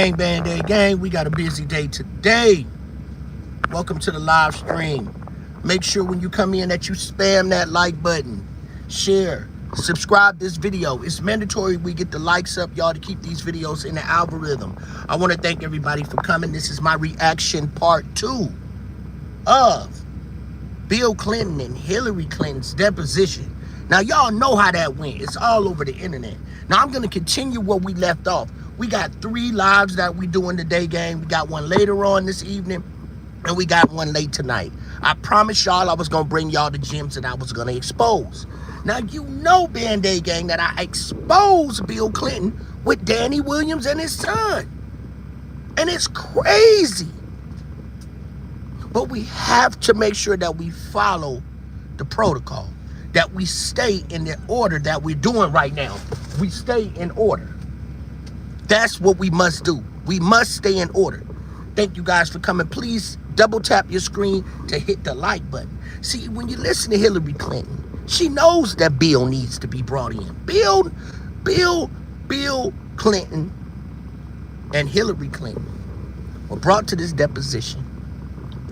gang, Band-Aid gang. We got a busy day today. Welcome to the live stream. Make sure when you come in that you spam that like button. Share. Subscribe this video. It's mandatory we get the likes up, y'all, to keep these videos in the algorithm. I want to thank everybody for coming. This is my reaction part 2 of Bill Clinton and Hillary Clinton's deposition. Now, y'all know how that went. It's all over the internet. Now, I'm going to continue where we left off. We got 3 lives that we doing today, gang. We got one later on this evening, and we got one late tonight. I promised y'all I was going to bring y'all the gems that I was going to expose. Now, you know, Band-Aid gang, that I exposed Bill Clinton with Danny Williams and his son. And it's crazy. But we have to make sure that we follow the protocol, that we stay in the order that we're doing right now. We stay in order. That's what we must do. We must stay in order. Thank you guys for coming. Please double tap your screen to hit the like button. See, when you listen to Hillary Clinton, she knows that Bill needs to be brought in. Bill Clinton and Hillary Clinton were brought to this deposition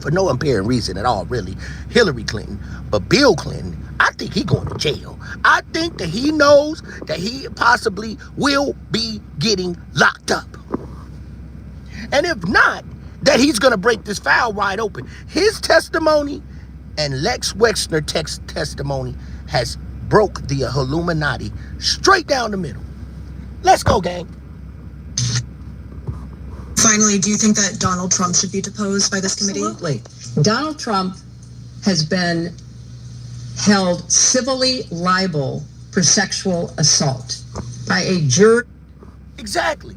for no apparent reason at all, really. Hillary Clinton, but Bill Clinton, I think he's going to jail. I think that he knows that he possibly will be getting locked up. And if not, that he's going to break this file wide open. His testimony and Lex Wexner's testimony has broke the Illuminati straight down the middle. Let's go, gang. Finally, do you think that Donald Trump should be deposed by this committee? Absolutely. Donald Trump has been held civilly liable for sexual assault by a jury. Exactly.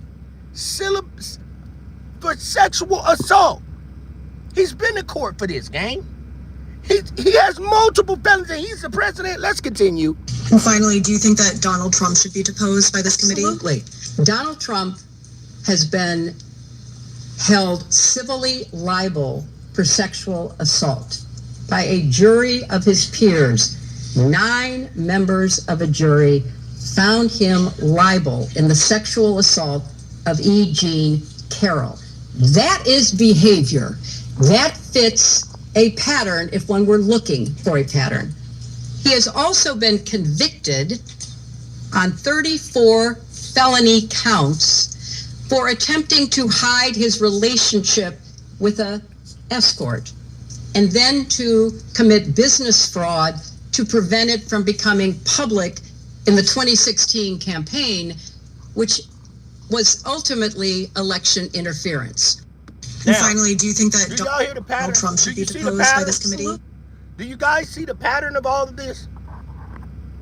For sexual assault. He's been to court for this, gang. He has multiple felonies and he's the president. Let's continue. And finally, do you think that Donald Trump should be deposed by this committee? Absolutely. Donald Trump has been held civilly liable for sexual assault by a jury of his peers. 9 members of a jury found him liable in the sexual assault of E. Jean Carroll. That is behavior. That fits a pattern if one were looking for a pattern. He has also been convicted on 34 felony counts for attempting to hide his relationship with an escort and then to commit business fraud to prevent it from becoming public in the 2016 campaign, which was ultimately election interference. And finally, do you think that do y'all hear the pattern? Donald Trump should be deposed by this committee? Do you guys see the pattern of all of this?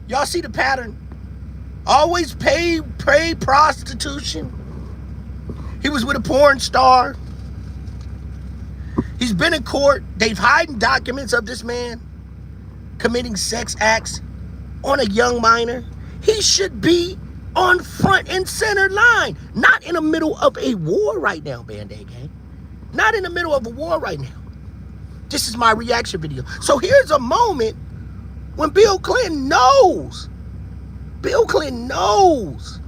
Y'all see the pattern? Always pay prostitution. He was with a porn star. He's been in court. They've hidden documents of this man committing sex acts on a young minor. He should be on front and center line, not in the middle of a war right now, Band-Aid gang. Not in the middle of a war right now. This is my reaction video. So here's a moment when Bill Clinton knows. Bill Clinton knows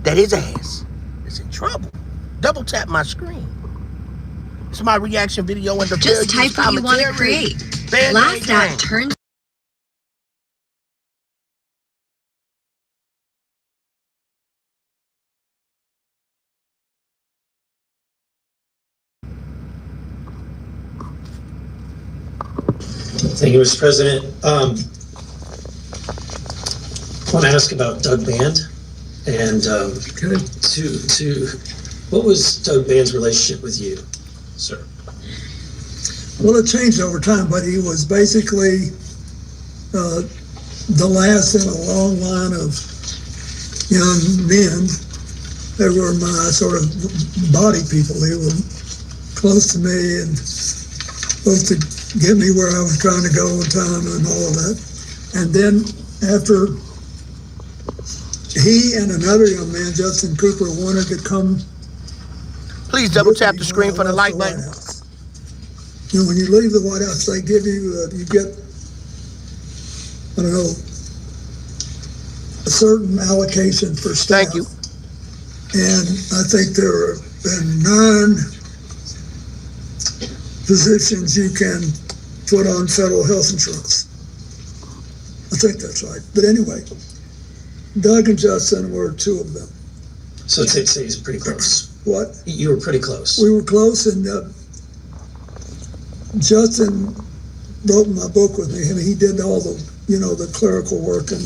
that his ass is in trouble. Double tap my screen. It's my reaction video and the just type what you want to create. Last act turns. Thank you, Mr. President. I want to ask about Doug Band and what was Doug Band's relationship with you, sir? Well, it changed over time, but he was basically the last in a long line of young men. They were my sort of body people. They were close to me and supposed to get me where I was trying to go on time and all of that. And then after he and another young man, Justin Cooper, wanted to come. Please double tap the screen for the like button. You know, when you leave the White House, they give you, you get, I don't know, a certain allocation for staff. Thank you. And I think there have been 9 positions you can put on federal health insurance. I think that's right. But anyway, Doug and Justin were 2 of them. So he's pretty close. What? You were pretty close. We were close, and Justin wrote my book with me, and he did all the clerical work, and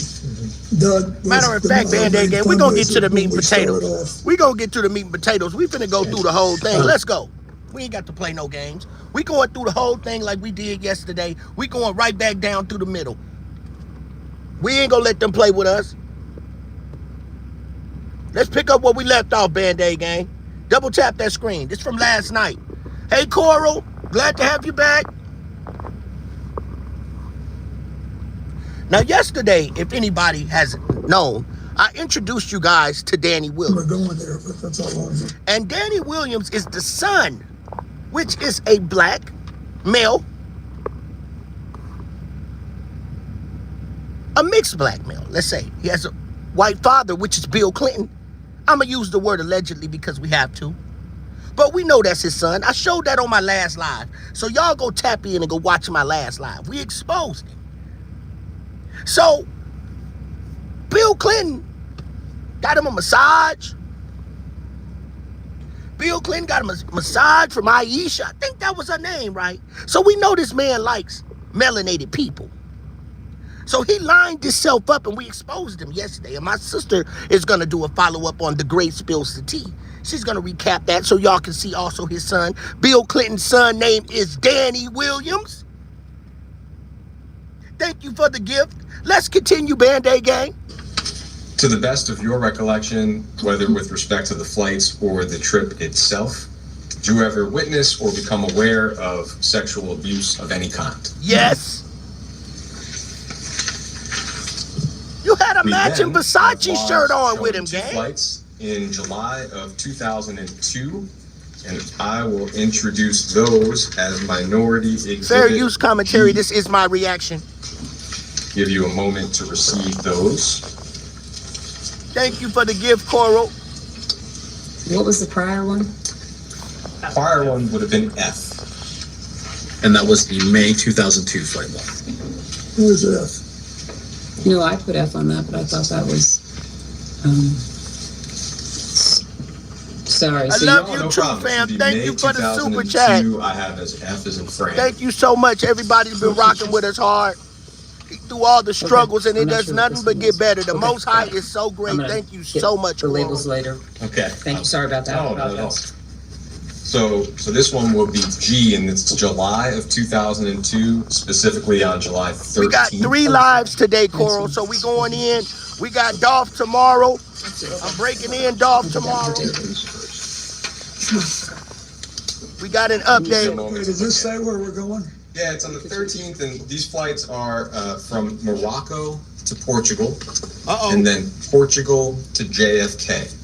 Doug was Matter of fact, Band-Aid Gang, we're going to get to the meat and potatoes. We're going to get to the meat and potatoes. We finna go through the whole thing. Let's go. We ain't got to play no games. We going through the whole thing like we did yesterday. We going right back down through the middle. We ain't going to let them play with us. Let's pick up where we left off, Band-Aid Gang. Double tap that screen. This from last night. Hey, Coral. Glad to have you back. Now, yesterday, if anybody hasn't known, I introduced you guys to Danny Williams. We're going there, but that's all I know. And Danny Williams is the son, which is a black male, a mixed black male, let's say. He has a white father, which is Bill Clinton. I'm going to use the word allegedly because we have to. But we know that's his son. I showed that on my last live. So y'all go tap in and go watch my last live. We exposed him. So, Bill Clinton got him a massage. Bill Clinton got him a massage from Aisha. I think that was her name, right? So we know this man likes melanated people. So he lined himself up, and we exposed him yesterday. And my sister is going to do a follow-up on The Great Spills the Tea. She's going to recap that so y'all can see also his son. Bill Clinton's son name is Danny Williams. Thank you for the gift. Let's continue, Band-Aid Gang. To the best of your recollection, whether with respect to the flights or the trip itself, did you ever witness or become aware of sexual abuse of any kind? Yes. You had a matching Versace shirt on with him, 2 gang. flights in July of 2002, and I will introduce those as minority exhibit. Fair use commentary. This is my reaction. Give you a moment to receive those. Thank you for the gift, Coral. What was the prior one? Prior one would have been F. And that was the May 2002 flight log. Who is F? No, I put F on that, but I thought that was, sorry. I love you too, fam. Thank you for the super chat. I have as F as in Frank. Thank you so much. Everybody's been rocking with us hard through all the struggles, and it does nothing but get better. The Most High is so great. Thank you so much. The labels later. Okay. Thank you. Sorry about that. No, not at all. So this one will be G, and it's July of 2002, specifically on July 13th. We got 3 lives today, Coral. So we going in. We got Dolph tomorrow. I'm breaking in Dolph tomorrow. We got an update. Wait, does this say where we're going? Yeah, it's on the 13th, and these flights are from Morocco to Portugal, and then Portugal to JFK.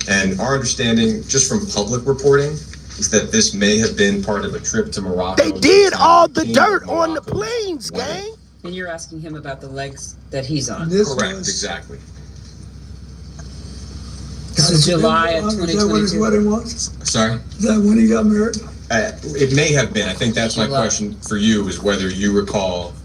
And our understanding, just from public reporting, is that this may have been part of a trip to Morocco. They did all the dirt on the planes, gang. And you're asking him about the legs that he's on. Correct, exactly. This is July of 2022. Is that when his wedding was? Sorry? Is that when he got married? It may have been. I think that's my question for you, is whether you recall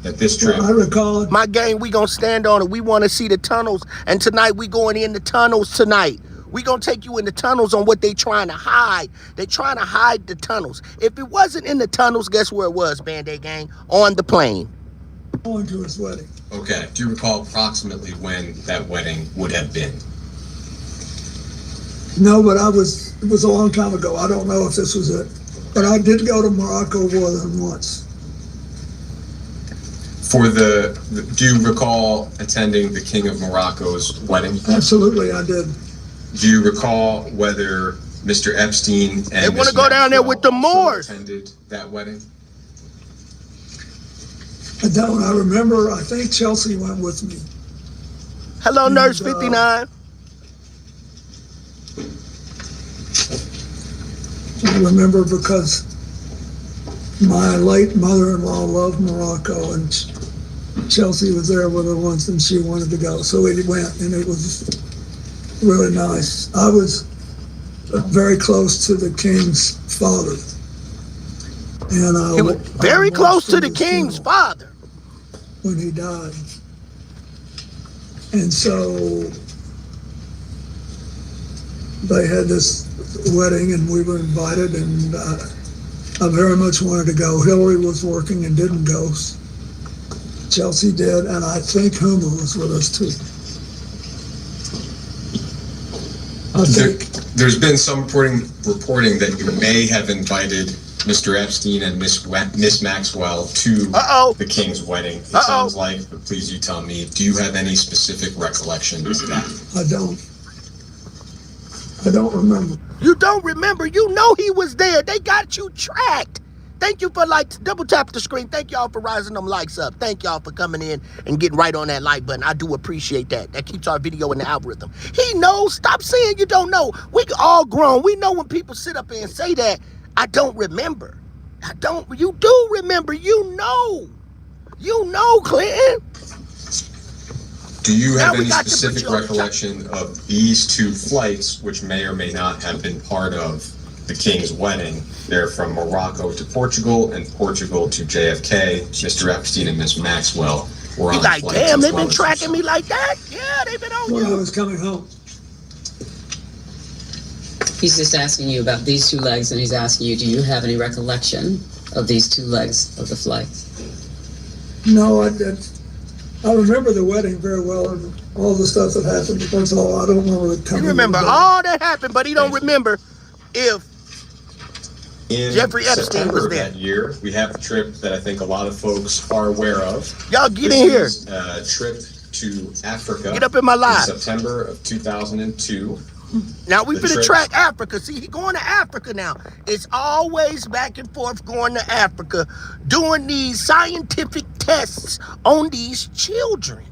that this trip... I recall it. My gang, we gonna stand on it. We want to see the tunnels, and tonight we going in the tunnels tonight. We gonna take you in the tunnels on what they trying to hide. They trying to hide the tunnels. If it wasn't in the tunnels, guess where it was, Band-Aid Gang? On the plane. Going to his wedding. Okay. Do you recall approximately when that wedding would have been? No, but it was a long time ago. I don't know if this was it. But I did go to Morocco more than once. Do you recall attending the King of Morocco's wedding? Absolutely, I did. Do you recall whether Mr. Epstein and They want to go down there with the Moors. Attended that wedding? I don't. I remember, I think Chelsea went with me. Hello, Nurse 59. I remember because my late mother-in-law loved Morocco, and Chelsea was there with her once, and she wanted to go. So we went, and it was really nice. I was very close to the king's father. And He was very close to the king's father when he died. And so they had this wedding and we were invited, and I very much wanted to go. Hillary was working and didn't go. Chelsea did, and I think Homer was with us too. There's been some reporting that you may have invited Mr. Epstein and Miss Maxwell to the king's wedding. It sounds like, but please you tell me, do you have any specific recollection of that? I don't remember. You don't remember? You know he was there. They got you tracked. Thank you for double tap the screen. Thank y'all for rising them likes up. Thank y'all for coming in and getting right on that like button. I do appreciate that. That keeps our video in the algorithm. He knows. Stop saying you don't know. We all grown. We know when people sit up here and say that, I don't remember. You do remember. You know, Clinton. Do you have any specific recollection of these two flights, which may or may not have been part of the king's wedding? They're from Morocco to Portugal and Portugal to JFK. Mr. Epstein and Miss Maxwell were on like, damn, they've been tracking me like that? Yeah, they've been on you. When I was coming home. He's just asking you about these two legs, and he's asking you, do you have any recollection of these two legs of the flight? No, I did. I remember the wedding very well and all the stuff that happened. That's all. I don't remember it coming. You remember all that happened, but he don't remember if Jeffrey Epstein was there. That year, we have a trip that I think a lot of folks are aware of. Y'all get in here. A trip to Africa. Get up in my live. In September of 2002. Now we finna track Africa. See, he going to Africa now. It's always back and forth going to Africa, doing these scientific tests on these children.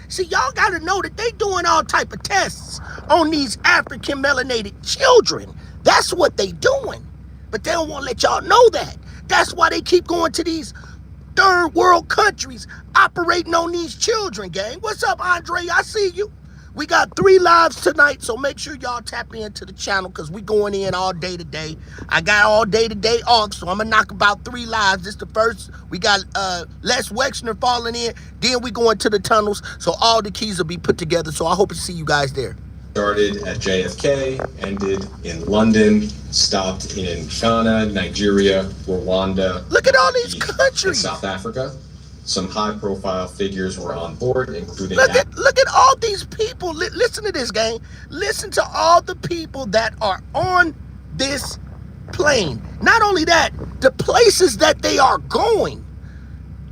See, y'all gotta know that they doing all type of tests on these African melanated children. That's what they doing. But they don't want to let y'all know that. That's why they keep going to these third world countries operating on these children, gang. What's up, Andre? I see you. We got 3 lives tonight, so make sure y'all tap into the channel because we going in all day today. I got all day today off, so I'm going to knock about 3 lives. This the first. We got Les Wexner falling in. Then we going to the tunnels, so all the keys will be put together. So I hope to see you guys there. Started at JFK, ended in London, stopped in Ghana, Nigeria, Rwanda. Look at all these countries. And South Africa. Some high-profile figures were on board, including... Look at all these people. Listen to this, gang. Listen to all the people that are on this plane. Not only that, the places that they are going.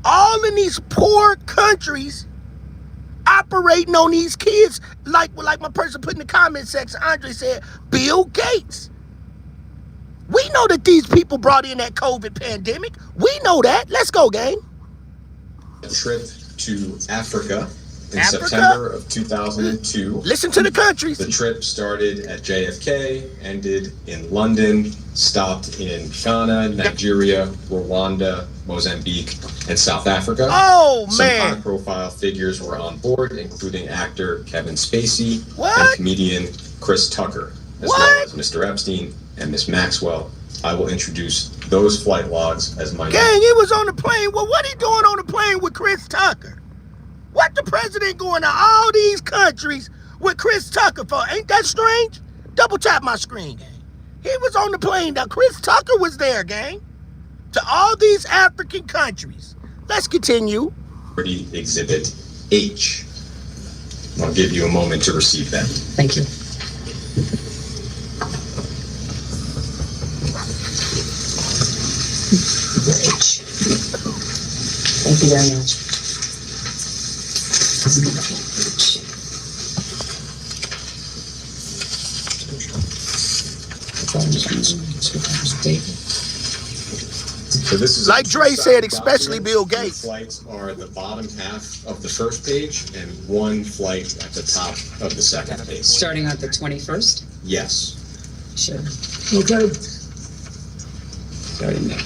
All in these poor countries operating on these kids. Like my person put in the comment section, Andre said, Bill Gates. We know that these people brought in that COVID pandemic. We know that. Let's go, gang. A trip to Africa in September of 2002. Listen to the countries. The trip started at JFK, ended in London, stopped in Ghana, Nigeria, Rwanda, Mozambique, and South Africa. Oh, Some man. high-profile figures were on board, including actor Kevin Spacey What? and comedian Chris Tucker, as well as Mr. Epstein and Miss Maxwell. I will introduce those flight logs as my... Gang, he was on the plane. Well, what he doing on the plane with Chris Tucker? What the president going to all these countries with Chris Tucker for? Ain't that strange? Double tap my screen, gang. He was on the plane. Now, Chris Tucker was there, gang. To all these African countries. Let's continue. Exhibit H. I'll give you a moment to receive that. Thank you. H. Thank you very much. So this is Like Dre said, especially Bill Gates. The flights are the bottom half of the first page and one flight at the top of the second page. Starting on the 21st? Yes. Sure. Okay. Starting there.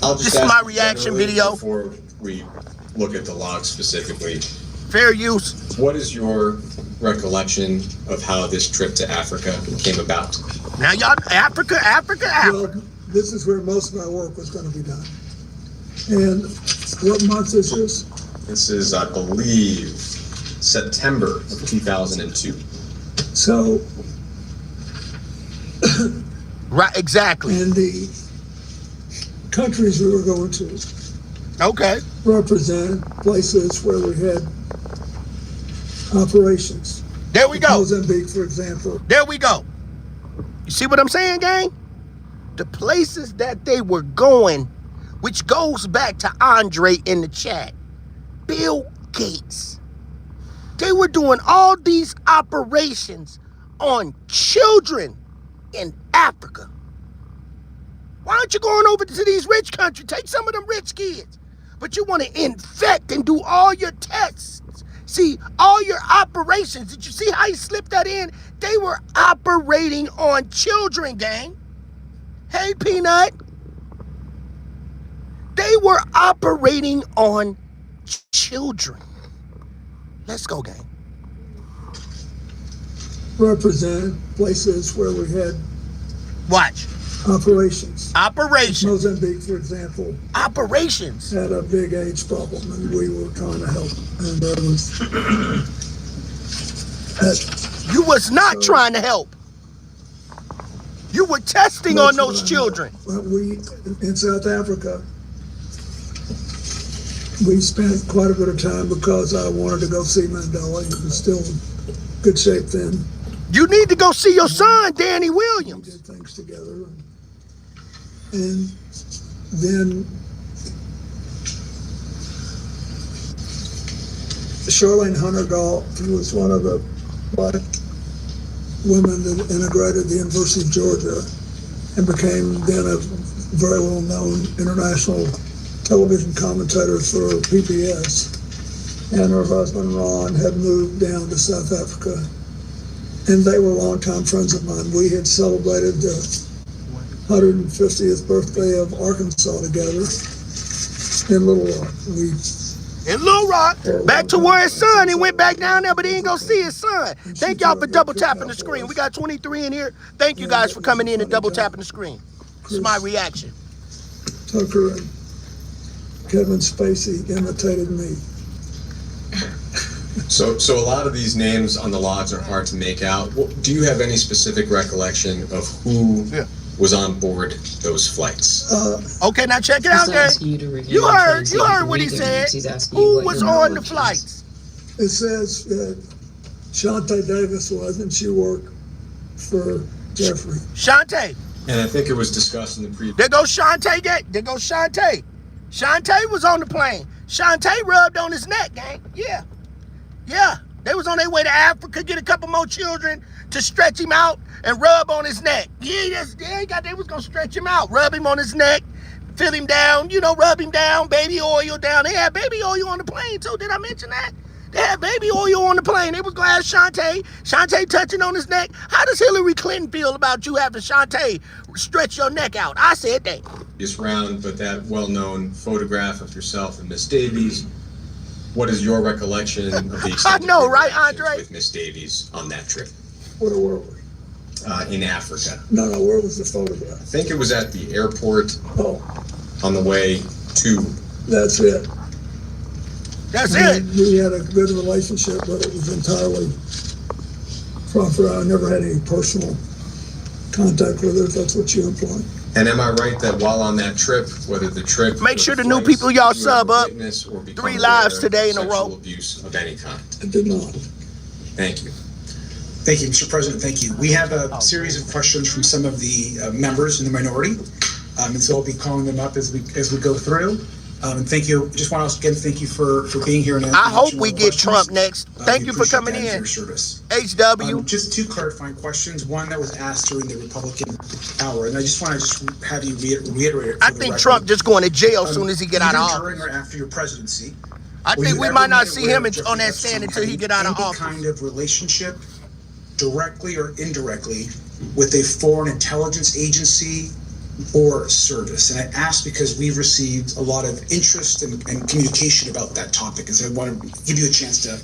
I'll just This is ask my reaction generally video. before we look at the log specifically. Fair use. What is your recollection of how this trip to Africa came about? Now y'all, Africa. Well, this is where most of my work was going to be done. And what month is this? This is, I believe, September of 2002. So, Right, exactly. and the countries we were going to Okay. represent places where we had operations. There we go. Mozambique, for example. There we go. You see what I'm saying, gang? The places that they were going, which goes back to Andre in the chat. Bill Gates. They were doing all these operations on children in Africa. Why aren't you going over to these rich countries? Take some of them rich kids. But you want to infect and do all your tests. See, all your operations. Did you see how he slipped that in? They were operating on children, gang. Hey, Peanut. They were operating on children. Let's go, gang. Represent places where we had Watch. operations. Operations. Mozambique, for example, Operations. had a big AIDS problem, and we were trying to help. And there was You was not trying to help. You were testing on those children. Well, we in South Africa, we spent quite a bit of time because I wanted to go see Mandela. He was still in good shape then. You need to go see your son, Danny We Williams. did things together, and then Charlene Hunter-Galt, who was one of the black women that integrated the University of Georgia and became then a very well-known international television commentator for PBS. And her husband, Ron, had moved down to South Africa. And they were longtime friends of mine. We had celebrated the 150th birthday of Arkansas together in Little Rock. In Little Rock, back to where his son, he went back down there, but he ain't gonna see his son. Thank y'all for double tapping the screen. We got 23 in here. Thank you guys for coming in and double tapping the screen. It's my reaction. Tucker and Kevin Spacey imitated me. So a lot of these names on the logs are hard to make out. Do you have any specific recollection of who was on board those flights? Okay, now check it out, guys. You heard what he said. Who was on the flights? It says that Shantae Davis was, and she worked for Jeffrey. Shantae. And I think it was discussed in the previous. There goes Shantae. There goes Shantae. Shantae was on the plane. Shantae rubbed on his neck, gang. Yeah. They was on their way to Africa, get a couple more children to stretch him out and rub on his neck. They was gonna stretch him out, rub him on his neck, fill him down, rub him down, baby oil down. They had baby oil on the plane too. Did I mention that? They had baby oil on the plane. They was gonna have Shantae touching on his neck. How does Hillary Clinton feel about you having Shantae stretch your neck out? I said that. This round, but that well-known photograph of yourself and Miss Davies. What is your recollection of the extent I know, right, Andre? with Miss Davies on that trip? Where were we? In Africa. No, where was the photograph? I think it was at the airport Oh, on the way to. that's it. That's it. We had a good relationship, but it was entirely proper. I never had any personal contact with her, if that's what you imply. And am I right that while on that trip, whether the trip... Make sure the new people y'all sub up. 3 lives today in a row. Abuse of any kind. I did not. Thank you. Thank you, Mr. President. Thank you. We have a series of questions from some of the members in the minority, and so I'll be calling them up as we go through. And thank you. Just want to again thank you for being here. And I hope we get Trump next. Thank you for coming in. Your service. HW. Just two clarifying questions. One that was asked during the Republican hour, and I just want to have you reiterate it. I think Trump just going to jail as soon as he get out of office. During or after your presidency. I think we might not see him on that stand until he get out of office. Any kind of relationship, directly or indirectly, with a foreign intelligence agency or service? And I ask because we've received a lot of interest and communication about that topic, and so I want to give you a chance to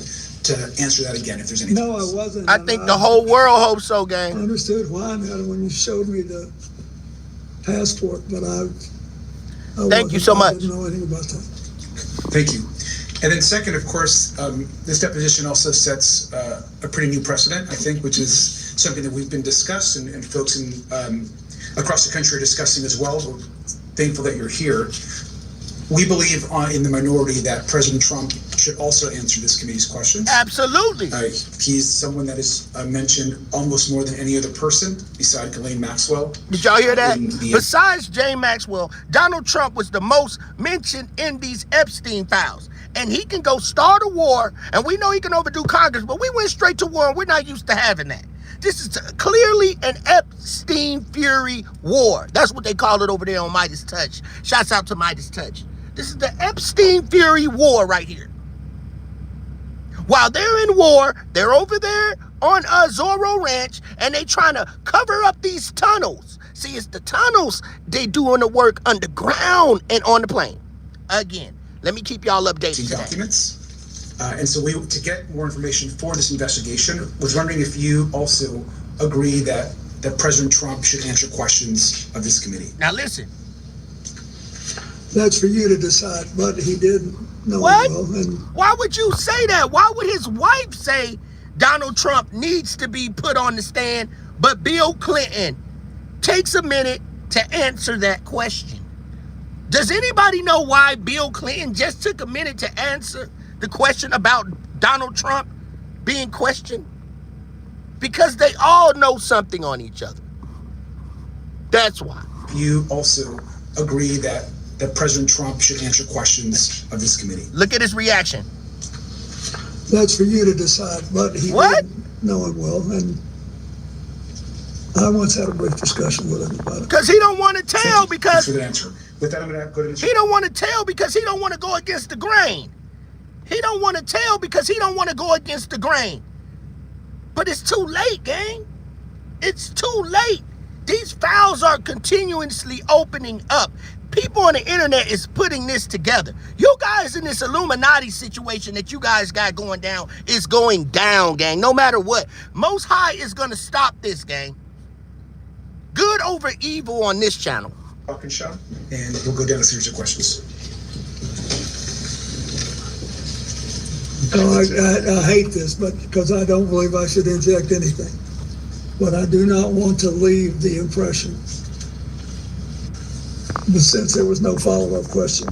answer that again if there's anything. No, I wasn't. I think the whole world hopes so, gang. I understood why now when you showed me the passport, but I Thank you so much. I didn't know anything about that. Thank you. And then second, of course, this deposition also sets a pretty new precedent, I think, which is something that we've been discussed and folks across the country are discussing as well. We're thankful that you're here. We believe in the minority that President Trump should also answer this committee's questions. Absolutely. He's someone that is mentioned almost more than any other person beside Ghislaine Maxwell. Did y'all hear that? Besides Jane Maxwell, Donald Trump was the most mentioned in these Epstein files. And he can go start a war, and we know he can overdo Congress, but we went straight to war, and we're not used to having that. This is clearly an Epstein Fury war. That's what they call it over there on Midas Touch. Shouts out to Midas Touch. This is the Epstein Fury war right here. While they're in war, they're over there on Zorro Ranch, and they trying to cover up these tunnels. See, it's the tunnels they doing the work underground and on the plane. Again, let me keep y'all updated. Documents. And so to get more information for this investigation, was wondering if you also agree that President Trump should answer questions of this committee. Now listen. That's for you to decide, but he did know what? well. And why would you say that? Why would his wife say Donald Trump needs to be put on the stand, but Bill Clinton takes a minute to answer that question? Does anybody know why Bill Clinton just took a minute to answer the question about Donald Trump being questioned? Because they all know something on each other. That's why. You also agree that President Trump should answer questions of this committee. Look at his reaction. that's for you to decide, but he did know him well, and I once had a brief discussion with him about it. Because he don't want to tell because... Thanks for the answer. With that, I'm going to go to the... He don't want to tell because he don't want to go against the grain. He don't want to tell because he don't want to go against the grain. But it's too late, gang. It's too late. These files are continuously opening up. People on the internet is putting this together. You guys in this Illuminati situation that you guys got going down is going down, gang. No matter what. Most High is going to stop this, gang. Good over evil on this channel. Talking shop, and we'll go down a series of questions. I hate this, but because I don't believe I should inject anything. But I do not want to leave the impression, but since there was no follow-up question,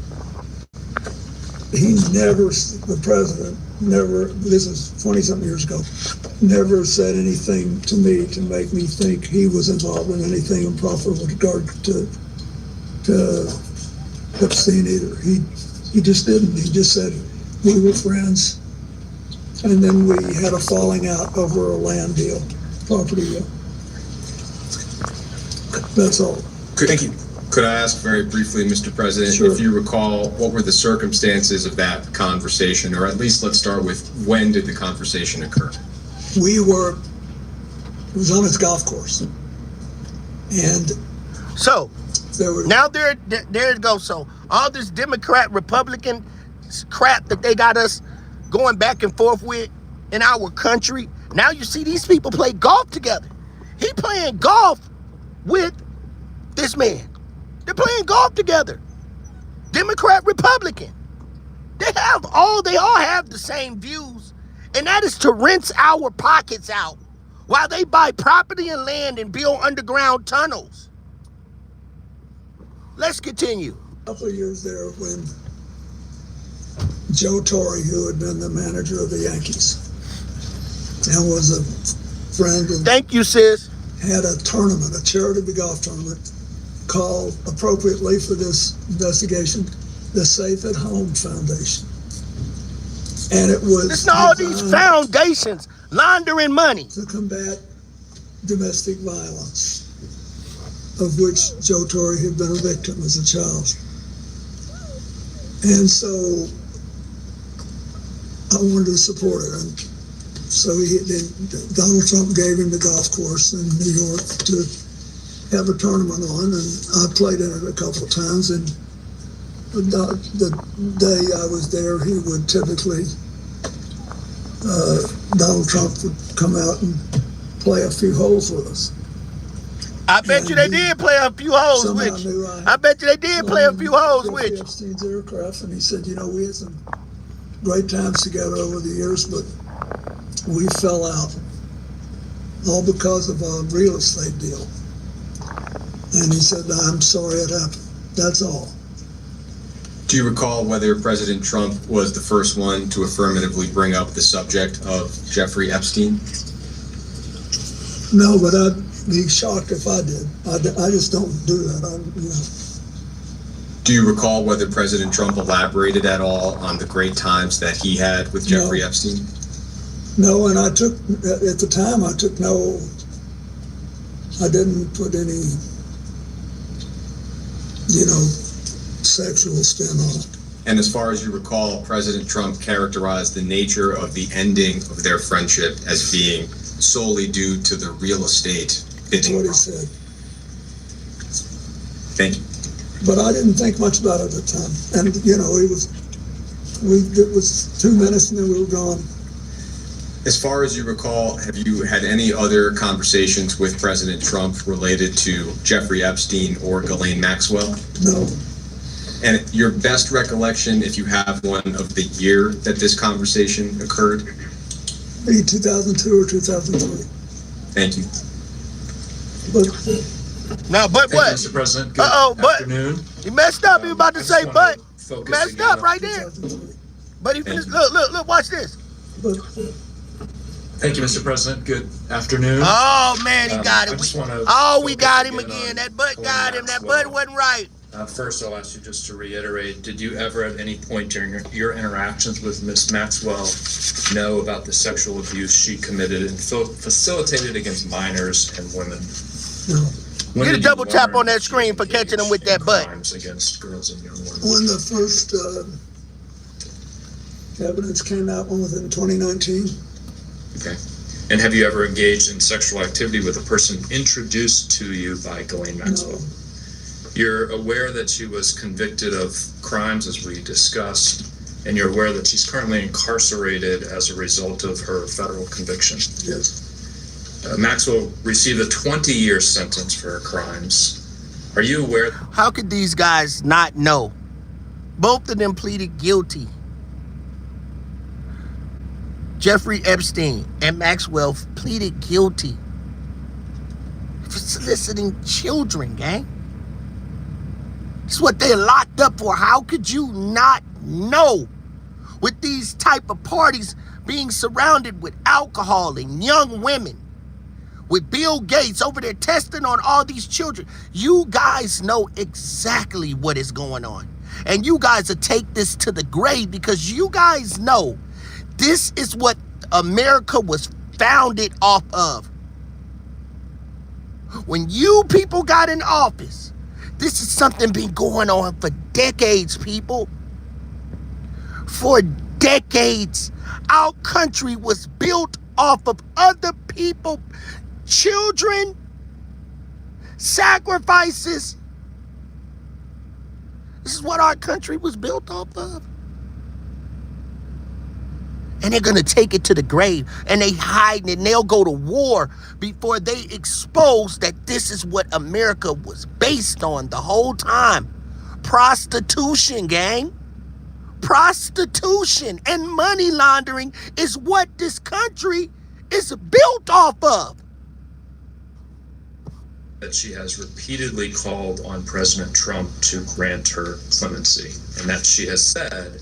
he never, the president, never, this is 20-something years ago, never said anything to me to make me think he was involved in anything improper with regard to Epstein either. He just didn't. He just said we were friends, and then we had a falling out over a land deal, property deal. That's all. Thank you. Could I ask very briefly, Mr. President, Sure. if you recall, what were the circumstances of that conversation, or at least let's start with when did the conversation occur? It was on his golf course, and So, there were now there it goes. So, all this Democrat, Republican crap that they got us going back and forth with in our country, now you see these people play golf together. He playing golf with this man. They're playing golf together. Democrat, Republican. They all have the same views, and that is to rinse our pockets out while they buy property and land and build underground tunnels. Let's continue. a couple of years there when Joe Torre, who had been the manager of the Yankees and was a friend and Thank you, sis. had a tournament, a charity golf tournament, called appropriately for this investigation, the Safe at Home Foundation. And it was Listen to all these foundations laundering money. to combat domestic violence, of which Joe Torre had been a victim as a child. And so I wanted to support it. And so Donald Trump gave him the golf course in New York to have a tournament on, and I played in it a couple of times. And the day I was there, he would typically, Donald Trump would come out and play a few holes with us. I bet you they did play a few holes with you. I bet you they did play a few holes with you. Epstein's aircraft, and he said, we had some great times together over the years, but we fell out, all because of a real estate deal. And he said, I'm sorry it happened. That's all. Do you recall whether President Trump was the first one to affirmatively bring up the subject of Jeffrey Epstein? No, but I'd be shocked if I did. I just don't do that. Do you recall whether President Trump elaborated at all on the great times that he had with Jeffrey Epstein? No, and at the time, I didn't put any, sexual spin on it. And as far as you recall, President Trump characterized the nature of the ending of their friendship as being solely due to the real estate That's bidding. what he said. Thank you. But I didn't think much about it at the time. And, it was 2 minutes and then we were gone. As far as you recall, have you had any other conversations with President Trump related to Jeffrey Epstein or Ghislaine Maxwell? No. And your best recollection, if you have one, of the year that this conversation occurred? Maybe 2002 or 2003. Thank you. But Now, but what? Mr. President, good but afternoon. he messed up. He was about to say, but Focus messed again up on- right there. 2003. But he finished. Look, watch this. But Thank you, Mr. President. Good afternoon. Oh man, he got I it. just wanna We focus got him again again. on That butt got him. That Maxwell. butt wasn't right. First, I'll ask you just to reiterate, did you ever at any point during your interactions with Ms. Maxwell know about the sexual abuse she committed and facilitated against minors and women? no. When Get a did you double tap learn on that that she screen for catching him with engaged that in butt. crimes against girls and young women? When the first evidence came out within 2019, Okay. And have you ever engaged in sexual activity with a person introduced to you by Ghislaine Maxwell? no. You're aware that she was convicted of crimes, as we discussed, and you're aware that she's currently incarcerated as a result of her federal conviction. Yes. Maxwell received a 20-year sentence for her crimes. Are you aware? How could these guys not know? Both of them pleaded guilty. Jeffrey Epstein and Maxwell pleaded guilty for soliciting children, gang. It's what they're locked up for. How could you not know? With these type of parties being surrounded with alcohol and young women, with Bill Gates over there testing on all these children, you guys know exactly what is going on. And you guys will take this to the grave because you guys know this is what America was founded off of. When you people got in office, this is something been going on for decades, people. For decades. Our country was built off of other people, children, sacrifices. This is what our country was built off of. And they're going to take it to the grave, and they hiding it, and they'll go to war before they expose that this is what America was based on the whole time. Prostitution, gang. Prostitution and money laundering is what this country is built off of. That she has repeatedly called on President Trump to grant her clemency, and that she has said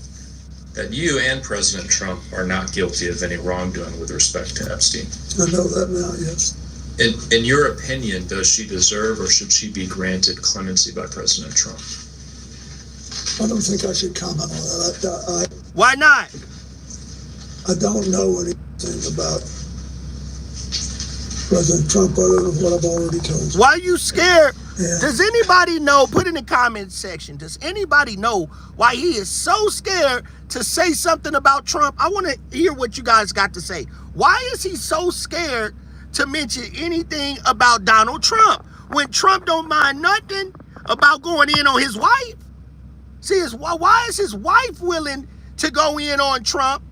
that you and President Trump are not guilty of any wrongdoing with respect to Epstein. I know that now, yes. In your opinion, does she deserve or should she be granted clemency by President Trump? I don't think I should comment on that. Why not? I don't know anything about President Trump other than what I've already told you. Why are you scared? Yeah. Does anybody know, put in the comments section, does anybody know why he is so scared to say something about Trump? I want to hear what you guys got to say. Why is he so scared to mention anything about Donald Trump? when Trump don't mind nothing about going in on his wife. See, why is his wife willing to go in on Trump,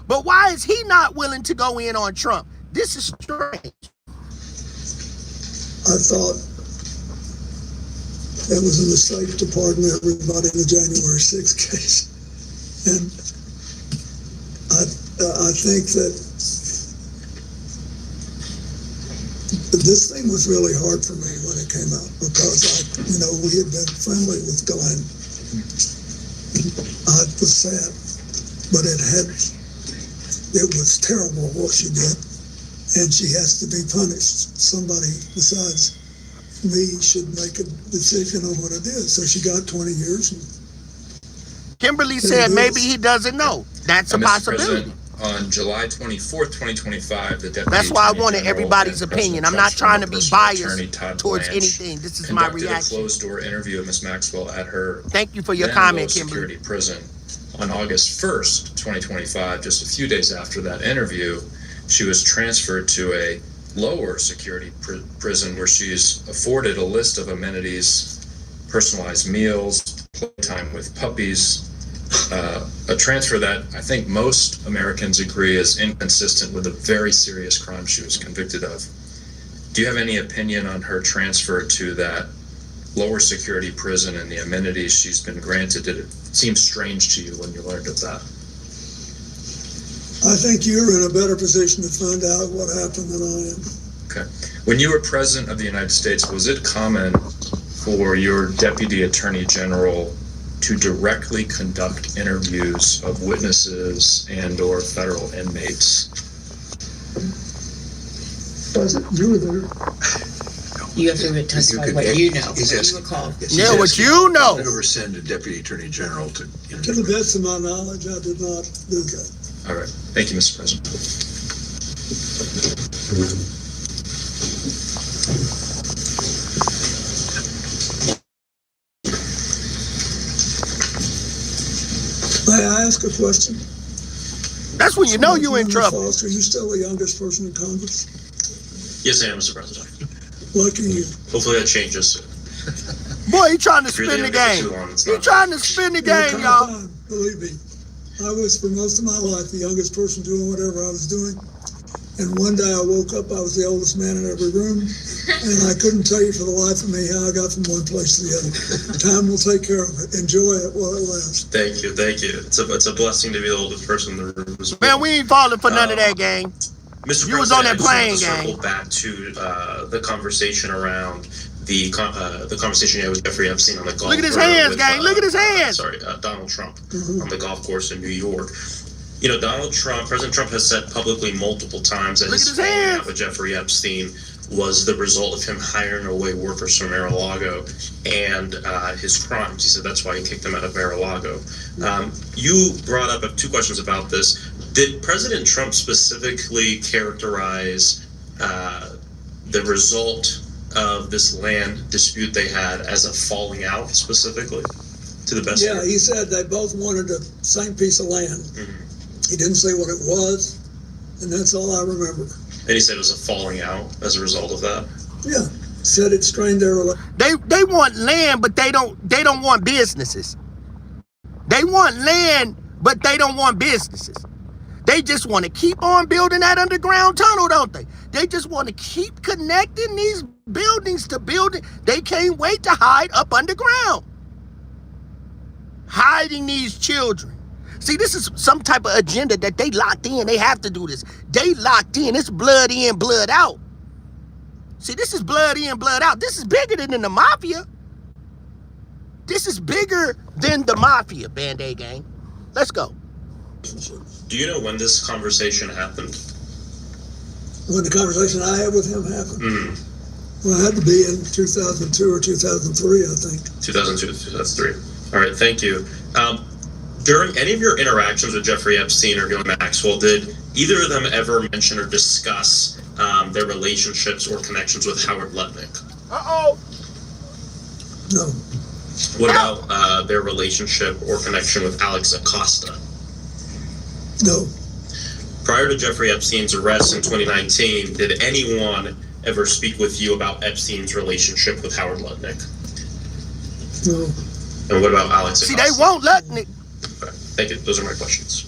but why is he not willing to go in on Trump? This is strange. I thought it was a mistake to pardon everybody in the January 6th case. And I think that this thing was really hard for me when it came out because we had been friendly with Glenn. I was sad, but it was terrible what she did, and she has to be punished. Somebody besides me should make a decision on what it is. So she got 20 years. Kimberly said maybe he doesn't know. That's a possibility. On July 24th, 2025, the Deputy That's why I Attorney wanted General everybody's and opinion. President I'm not Trump's trying to be personal biased attorney, Todd towards Blanche, anything. This is my conducted reaction. a closed-door interview of Ms. Maxwell at her Thank you for your then comment, low-security Kimberly. prison. On August 1st, 2025, just a few days after that interview, she was transferred to a lower security prison where she's afforded a list of amenities, personalized meals, playtime with puppies, a transfer that I think most Americans agree is inconsistent with a very serious crime she was convicted of. Do you have any opinion on her transfer to that lower security prison and the amenities she's been granted? Did it seem strange to you when you learned of that? I think you're in a better position to find out what happened than I am. Okay. When you were President of the United States, was it common for your Deputy Attorney General to directly conduct interviews of witnesses and/or federal inmates? Was it? You were there. You have to testify what you know. He's What you asking- recall. yes, he's Yeah, what asking, you know. did you ever send a Deputy Attorney General to To the best of my knowledge, I did not do that. All right. Thank you, Mr. President. May I ask a question? That's when you know you're in trouble. Foster, are you still the youngest person in Congress? Yes, I am, Mr. President. Lucky you. Hopefully that changes soon. Boy, he trying to If you're spin the there for game. too long, it's He not- trying to spin the game, Time, y'all. believe me. I was, for most of my life, the youngest person doing whatever I was doing. And one day I woke up, I was the oldest man in every room, and I couldn't tell you for the life of me how I got from one place to the other. Time will take care of it. Enjoy it while it lasts. Thank you, thank you. It's a blessing to be the oldest person in the room as well. Man, we ain't falling for none of that, gang. Mr. You was on that President, I plane, just want to gang. circle back to the conversation around the conversation you had with Jeffrey Epstein on the golf. Look at his or hands, with, gang. Look at his hands. Donald Trump on the golf course in New York. You know, President Trump has said publicly multiple times that Look his at his falling hands. out with Jeffrey Epstein was the result of him hiring away workers from Mar-a-Lago and his crimes. He said that's why he kicked them out of Mar-a-Lago. You brought up two questions about this. Did President Trump specifically characterize the result of this land dispute they had as a falling out specifically, to the best? Yeah, he said they both wanted the same piece of land. Mm-hmm. He didn't say what it was, and that's all I remember. And he said it was a falling out as a result of that. Yeah, said it strained their relationship. They want land, but they don't want businesses. They want land, but they don't want businesses. They just want to keep on building that underground tunnel, don't they? They just want to keep connecting these buildings to building. They can't wait to hide up underground. Hiding these children. See, this is some type of agenda that they locked in. They have to do this. They locked in. It's blood in, blood out. See, this is blood in, blood out. This is bigger than the mafia. This is bigger than the mafia, Band-Aid gang. Let's go. Do you know when this conversation happened? When the conversation I had with him happened. Mm. Well, it had to be in 2002 or 2003, I think. 2002, 2003. All right, thank you. During any of your interactions with Jeffrey Epstein or Ghislaine Maxwell, did either of them ever mention or discuss their relationships or connections with Howard Lutnick? Uh-oh. No. What about their relationship or connection with Alex Acosta? No. Prior to Jeffrey Epstein's arrest in 2019, did anyone ever speak with you about Epstein's relationship with Howard Lutnick? No. And what about Alex? See, they won't Lutnick. Okay. Thank you. Those are my questions.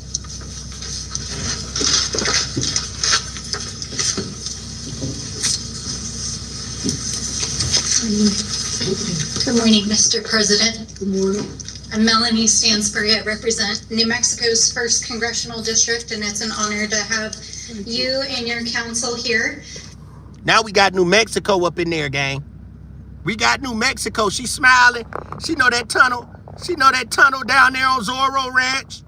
Good morning, Mr. President. Good morning. I'm Melanie Stansbury. I represent New Mexico's 1st Congressional District, and it's an honor to have you and your council here. Now we got New Mexico up in there, gang. We got New Mexico. She's smiling. She know that tunnel. She know that tunnel down there on Zorro Ranch.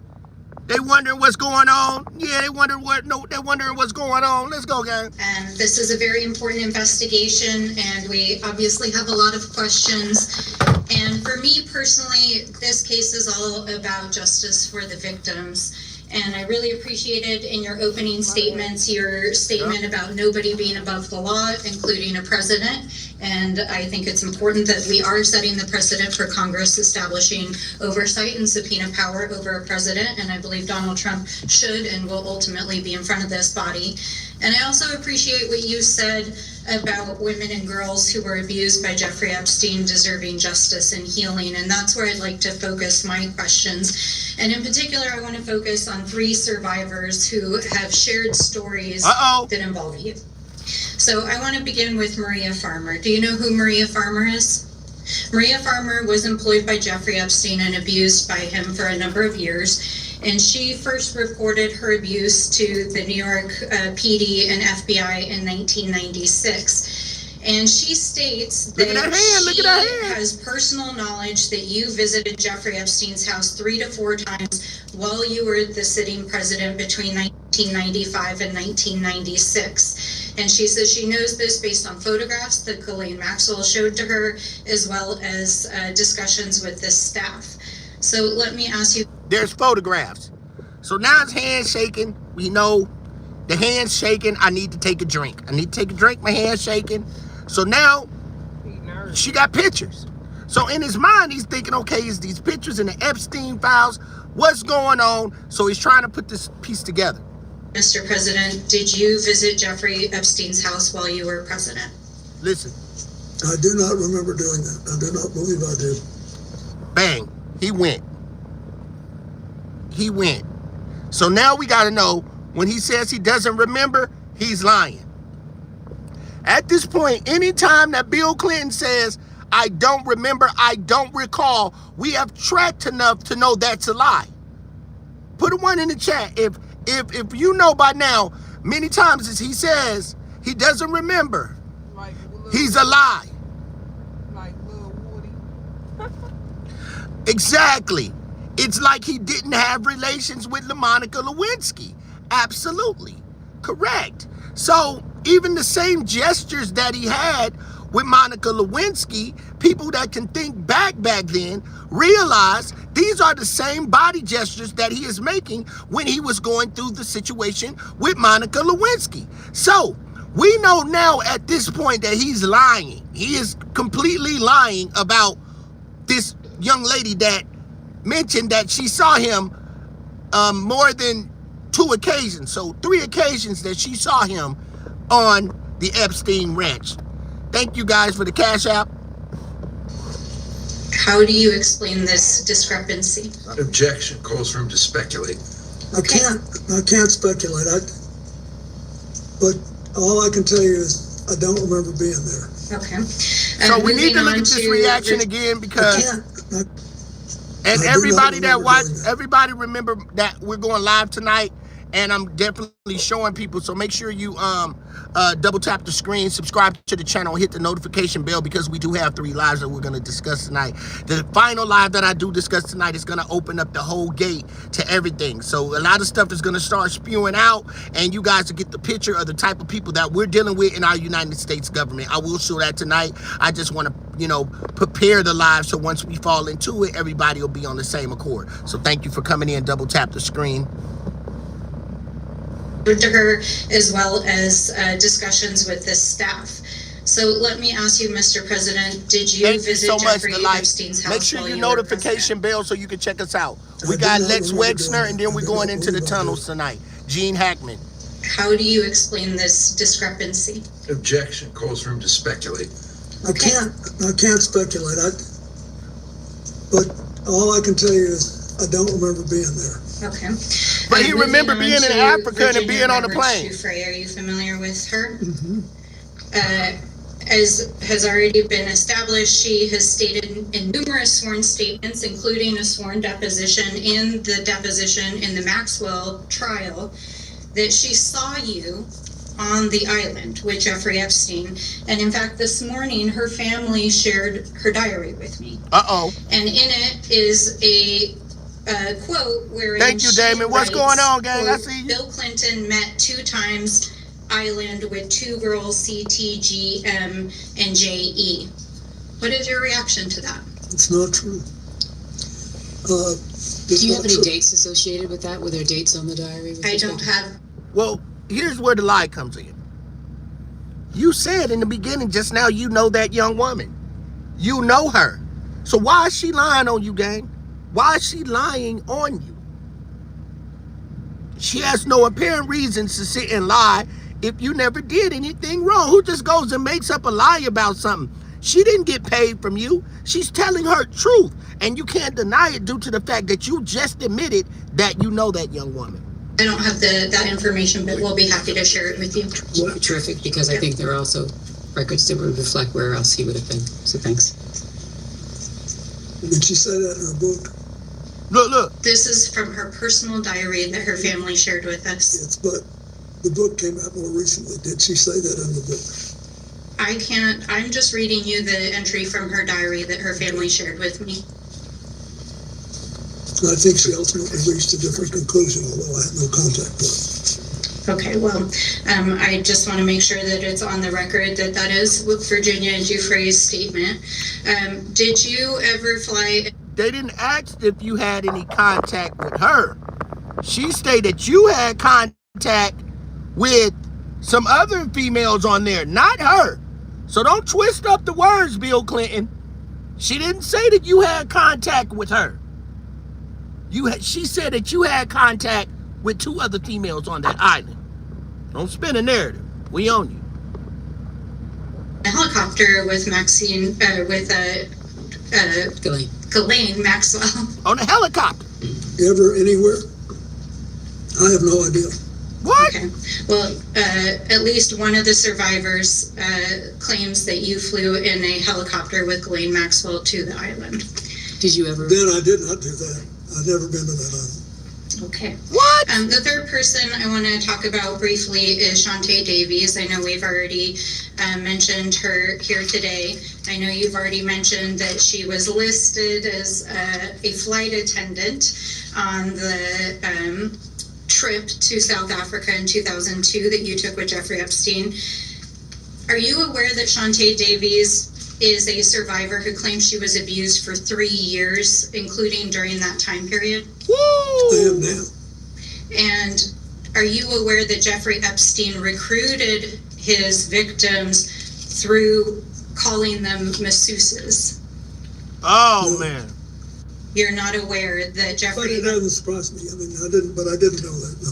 They wondering what's going on. Yeah, they wondering what's going on. Let's go, gang. And this is a very important investigation, and we obviously have a lot of questions. And for me personally, this case is all about justice for the victims. And I really appreciated in your opening statements, your statement about nobody being above the law, including a president. And I think it's important that we are setting the precedent for Congress establishing oversight and subpoena power over a president. And I believe Donald Trump should and will ultimately be in front of this body. And I also appreciate what you said about women and girls who were abused by Jeffrey Epstein deserving justice and healing. And that's where I'd like to focus my questions. And in particular, I want to focus on 3 survivors who have shared stories that involve you. So I want to begin with Maria Farmer. Do you know who Maria Farmer is? Maria Farmer was employed by Jeffrey Epstein and abused by him for a number of years. And she first reported her abuse to the New York PD and FBI in 1996. And she states that she has personal knowledge that you visited Jeffrey Epstein's house 3 to 4 times while you were the sitting president between 1995 and 1996. And she says she knows this based on photographs that Ghislaine Maxwell showed to her, as well as discussions with this staff. So let me ask you. There's photographs. So now it's handshaking. We know the hand's shaking. I need to take a drink. My hand's shaking. So now she got pictures. So in his mind, he's thinking, okay, is these pictures in the Epstein files? What's going on? So he's trying to put this piece together. Mr. President, did you visit Jeffrey Epstein's house while you were president? Listen. I do not remember doing that. I do not believe I did. Bang. He went. So now we got to know, when he says he doesn't remember, he's lying. At this point, anytime that Bill Clinton says, I don't remember, I don't recall, we have tracked enough to know that's a lie. Put a 1 in the chat. If you know by now, many times as he says he doesn't remember, he's a lie. Exactly. It's like he didn't have relations with Monica Lewinsky. Absolutely. Correct. So even the same gestures that he had with Monica Lewinsky, people that can think back then realize these are the same body gestures that he is making when he was going through the situation with Monica Lewinsky. So we know now at this point that he's lying. He is completely lying about this young lady that mentioned that she saw him more than 2 occasions. So 3 occasions that she saw him on the Epstein ranch. Thank you guys for the Cash App. How do you explain this discrepancy? Objection calls for him to speculate. I can't speculate. But all I can tell you is I don't remember being there. Okay. So we need to look at this reaction again, because everybody remember that we're going live tonight, and I'm definitely showing people. So make sure you double tap the screen, subscribe to the channel, hit the notification bell, because we do have 3 lives that we're going to discuss tonight. The final live that I do discuss tonight is going to open up the whole gate to everything. So a lot of stuff is going to start spewing out, and you guys will get the picture of the type of people that we're dealing with in our United States government. I will show that tonight. I just want to, prepare the live, so once we fall into it, everybody will be on the same accord. So thank you for coming in. Double tap the screen. To her, as well as discussions with this staff. So let me ask you, Mr. President, did you visit Jeffrey Epstein's house? Make sure your notification bell so you can check us out. We got Lex Wexner, and then we're going into the tunnels tonight. Gene Hackman. How do you explain this discrepancy? Objection calls for him to speculate. I can't speculate. But all I can tell you is I don't remember being there. Okay. But he remember Moving being on in to Africa and Virginia being on the Roberts plane. Giuffre. Are you familiar with her? Mm-hmm. As has already been established, she has stated in numerous sworn statements, including a sworn deposition in the Maxwell trial, that she saw you on the island with Jeffrey Epstein. And in fact, this morning, her family shared her diary with me. Uh-oh. And in it is a quote wherein Thank you, Damon. What's going on, gang? I see you. Bill Clinton met 2 times island with 2 girls, CT, GM, and JE. What is your reaction to that? It's not true. Do you have any dates associated with that? Were there dates on the diary? I don't have. Well, here's where the lie comes in. You said in the beginning just now you know that young woman. You know her. So why is she lying on you, gang? Why is she lying on you? She has no apparent reasons to sit and lie if you never did anything wrong. Who just goes and makes up a lie about something? She didn't get paid from you. She's telling her truth. And you can't deny it due to the fact that you just admitted that you know that young woman. I don't have that information, but we'll be happy to share it with you. Well, terrific, because I think there are also records that would reflect where else he would have been. So thanks. Did she say that in her book? Look. This is from her personal diary that her family shared with us. Yes, but the book came out more recently. Did she say that in the book? I can't. I'm just reading you the entry from her diary that her family shared with me. I think she ultimately reached a different conclusion, although I had no contact with her. Okay, well, I just want to make sure that it's on the record that that is Virginia Giuffre's statement. Did you ever fly? They didn't ask if you had any contact with her. She stated you had contact with some other females on there, not her. So don't twist up the words, Bill Clinton. She didn't say that you had contact with her. She said that you had contact with 2 other females on that island. Don't spin a narrative. We own you. A helicopter with Maxine, Ghislaine Maxwell. On a helicopter. Ever, anywhere? I have no idea. What? Okay. Well, at least one of the survivors claims that you flew in a helicopter with Ghislaine Maxwell to the island. Did you ever? Then I did not do that. I've never been to that island. Okay. What? The third person I want to talk about briefly is Shantae Davies. I know we've already mentioned her here today. I know you've already mentioned that she was listed as a flight attendant on the trip to South Africa in 2002 that you took with Jeffrey Epstein. Are you aware that Shantae Davies is a survivor who claims she was abused for 3 years, including during that time period? Woo! I am now. And are you aware that Jeffrey Epstein recruited his victims through calling them masseuses? Oh, No. man. You're not aware that But Jeffrey... it doesn't surprise me. I mean, I didn't know that, no.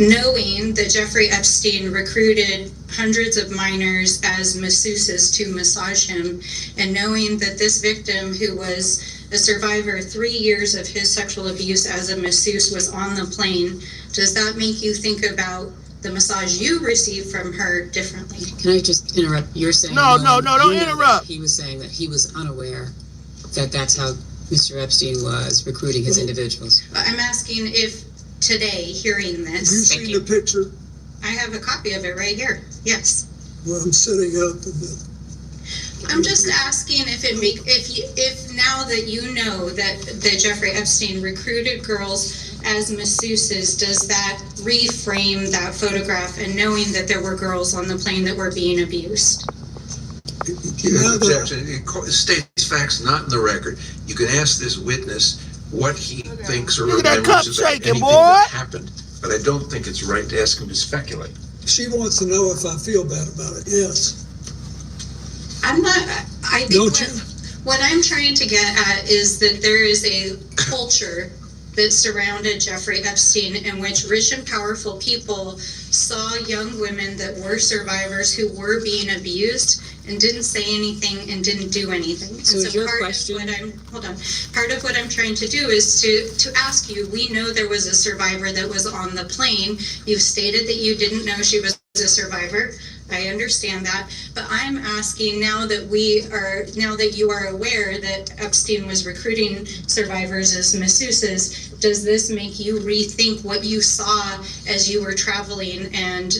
Knowing that Jeffrey Epstein recruited hundreds of minors as masseuses to massage him, and knowing that this victim, who was a survivor 3 years of his sexual abuse as a masseuse, was on the plane, does that make you think about the massage you received from her differently? Can I just interrupt? You're saying No, don't you know interrupt. He was saying that he was unaware that that's how Mr. Epstein was recruiting his individuals. I'm asking if today, hearing Have you this, seen the picture? I have a copy of it right here. Yes. Well, I'm sitting up and I'm just asking if now that you know that Jeffrey Epstein recruited girls as masseuses, does that reframe that photograph, and knowing that there were girls on the plane that were being abused? Objection. It states facts not in the record. You can ask this witness what he thinks or Look at that cup remembers about shaking, anything boy. that happened, but I don't think it's right to ask him to speculate. she wants to know if I feel bad about it. Yes. I'm not. I think Don't you? what I'm trying to get at is that there is a culture that surrounded Jeffrey Epstein, in which rich and powerful people saw young women that were survivors who were being abused and didn't say anything and didn't do anything. So and is so your part question... of what I'm, hold on, part of what I'm trying to do is to ask you, we know there was a survivor that was on the plane. You've stated that you didn't know she was a survivor. I understand that, but I'm asking now that you are aware that Epstein was recruiting survivors as masseuses, does this make you rethink what you saw as you were traveling and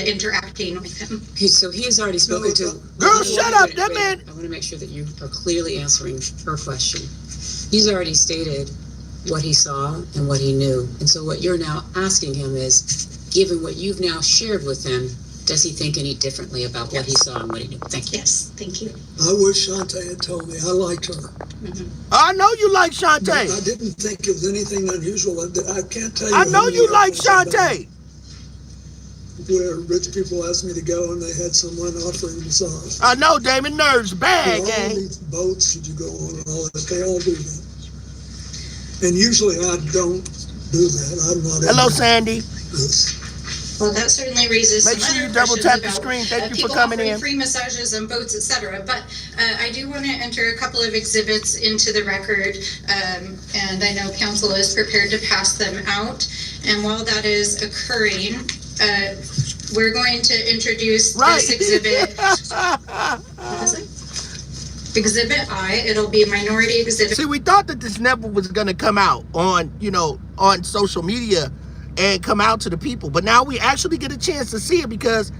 interacting with him? So he has already spoken to... Girl, shut up, that man... I want to make sure that you are clearly answering her question. He's already stated what he saw and what he knew. And so what you're now asking him is, given what you've now shared with him, does he think any differently about what he saw and what he knew? Thank you. Yes, thank you. I wish Shantae had told me. I liked her. Mm-hmm. I know you like Shantae. But I didn't think it was anything unusual. I can't tell you. I know you like Shantae. Where rich people asked me to go and they had someone offering massage. I know, Damon. Nerves bad, all gang. these boats should you go on and all that. They all do that. And usually I don't do that. I'm not. Hello, Sandy. This. Well, that certainly raises Make some sure you other double tap the questions screen. about, Thank you for people coming offering in. free massages on boats, etc. But I do want to enter a couple of exhibits into the record, and I know council is prepared to pass them out. And while that is occurring, we're going to introduce this exhibit. What is it? Exhibit I. It'll be a minority exhibit. See, we thought that this never was going to come out on, on social media and come out to the people, but now we actually get a chance to see it because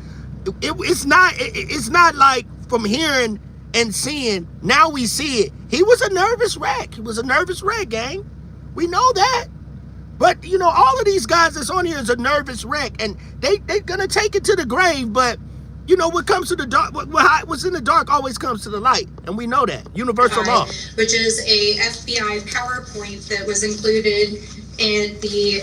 it's not like from hearing and seeing. Now we see it. He was a nervous wreck. He was a nervous wreck, gang. We know that. But all of these guys that's on here is a nervous wreck, and they're gonna take it to the grave. But what comes to the dark, what's in the dark always comes to the light, and we know that. Universal law. Which is a FBI PowerPoint that was included in the